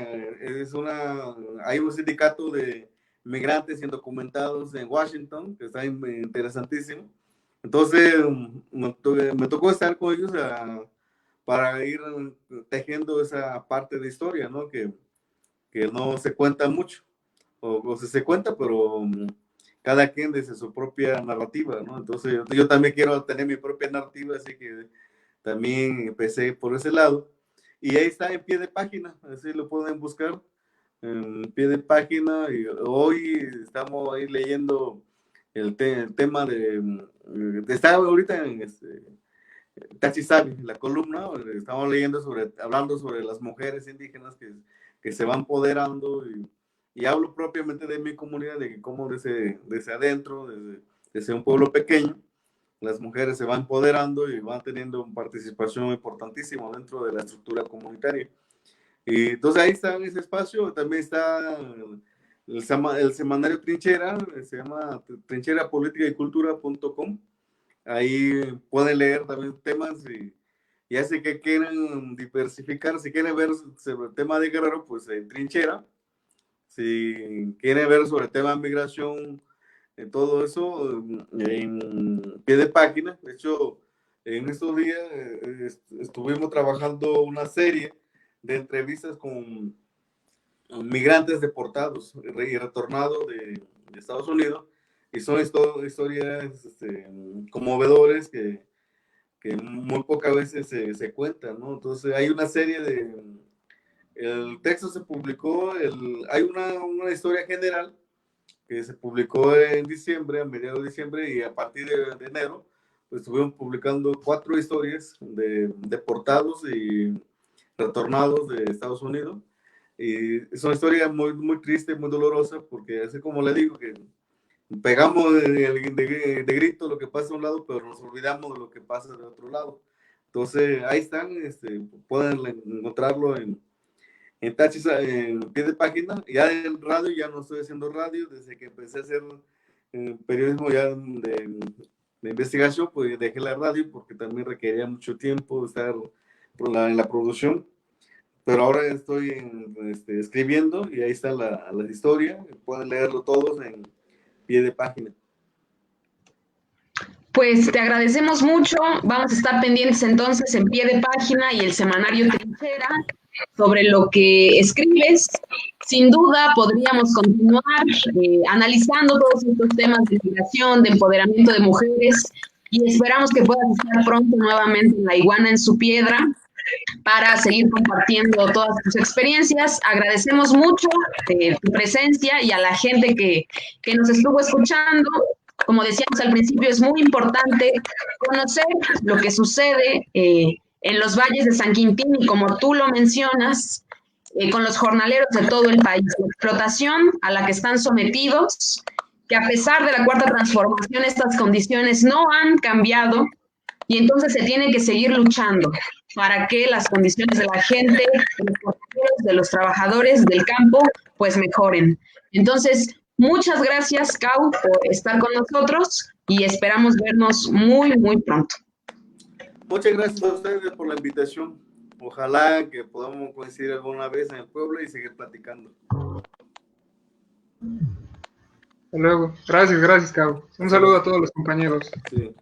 hay un sindicato de migrantes indocumentados en Washington, que está interesantísimo. Entonces, me tocó estar con ellos para ir tejiendo esa parte de historia, ¿no? Que no se cuenta mucho, o se cuenta, pero cada quien desde su propia narrativa, ¿no? Entonces yo también quiero tener mi propia narrativa, así que también empecé por ese lado. Y ahí está en pie de página, así lo pueden buscar en pie de página. Y hoy estamos ahí leyendo el tema está ahorita en Tachi Sabi, la columna, estamos leyendo hablando sobre las mujeres indígenas que se van empoderando y hablo propiamente de mi comunidad, de cómo desde adentro, desde un pueblo pequeño, las mujeres se van empoderando y van teniendo participación importantísima dentro de la estructura comunitaria. Y entonces ahí está en ese espacio, también está el semanario Trinchera, se llama trincherapolíticaycultura.com. Ahí pueden leer también temas y así que quieren diversificar, si quieren ver sobre el tema de Guerrero, pues en Trinchera. Si quieren ver sobre el tema de migración, todo eso, en pie de página. De hecho, en estos días estuvimos trabajando una serie de entrevistas con migrantes deportados y retornados de Estados Unidos, y son historias conmovedores que muy pocas veces se cuentan, ¿no? Entonces hay una serie el texto se publicó, hay una historia general que se publicó en diciembre, a mediados de diciembre, y a partir de enero, pues estuvieron publicando 4 historias de deportados y retornados de Estados Unidos. Y es una historia muy, muy triste, muy dolorosa, porque así como le digo, que pegamos de grito lo que pasa a un lado, pero nos olvidamos de lo que pasa de otro lado. Entonces, ahí están, pueden encontrarlo en Tachis, en pie de página. Ya en radio, ya no estoy haciendo radio, desde que empecé a hacer periodismo ya de investigación, pues dejé la radio porque también requería mucho tiempo estar en la producción. Pero ahora estoy escribiendo y ahí está la historia. Pueden leerlo todos en pie de página. Pues te agradecemos mucho. Vamos a estar pendientes entonces en pie de página y el semanario Trinchera sobre lo que escribes. Sin duda podríamos continuar analizando todos estos temas de migración, de empoderamiento de mujeres, y esperamos que puedas estar pronto nuevamente en La Iguana en su Piedra para seguir compartiendo todas tus experiencias. Agradecemos mucho tu presencia y a la gente que nos estuvo escuchando. Como decíamos al principio, es muy importante conocer lo que sucede en los valles de San Quintín y, como tú lo mencionas, con los jornaleros de todo el país. La explotación a la que están sometidos, que a pesar de la Cuarta Transformación estas condiciones no han cambiado, y entonces se tiene que seguir luchando para que las condiciones de la gente, de los trabajadores del campo, pues mejoren. Entonces, muchas gracias, Cau, por estar con nosotros y esperamos vernos muy, muy pronto. Muchas gracias a ustedes por la invitación. Ojalá que podamos coincidir alguna vez en el pueblo y seguir platicando. Hasta luego. Gracias, Cau. Un saludo a todos los compañeros. Sí.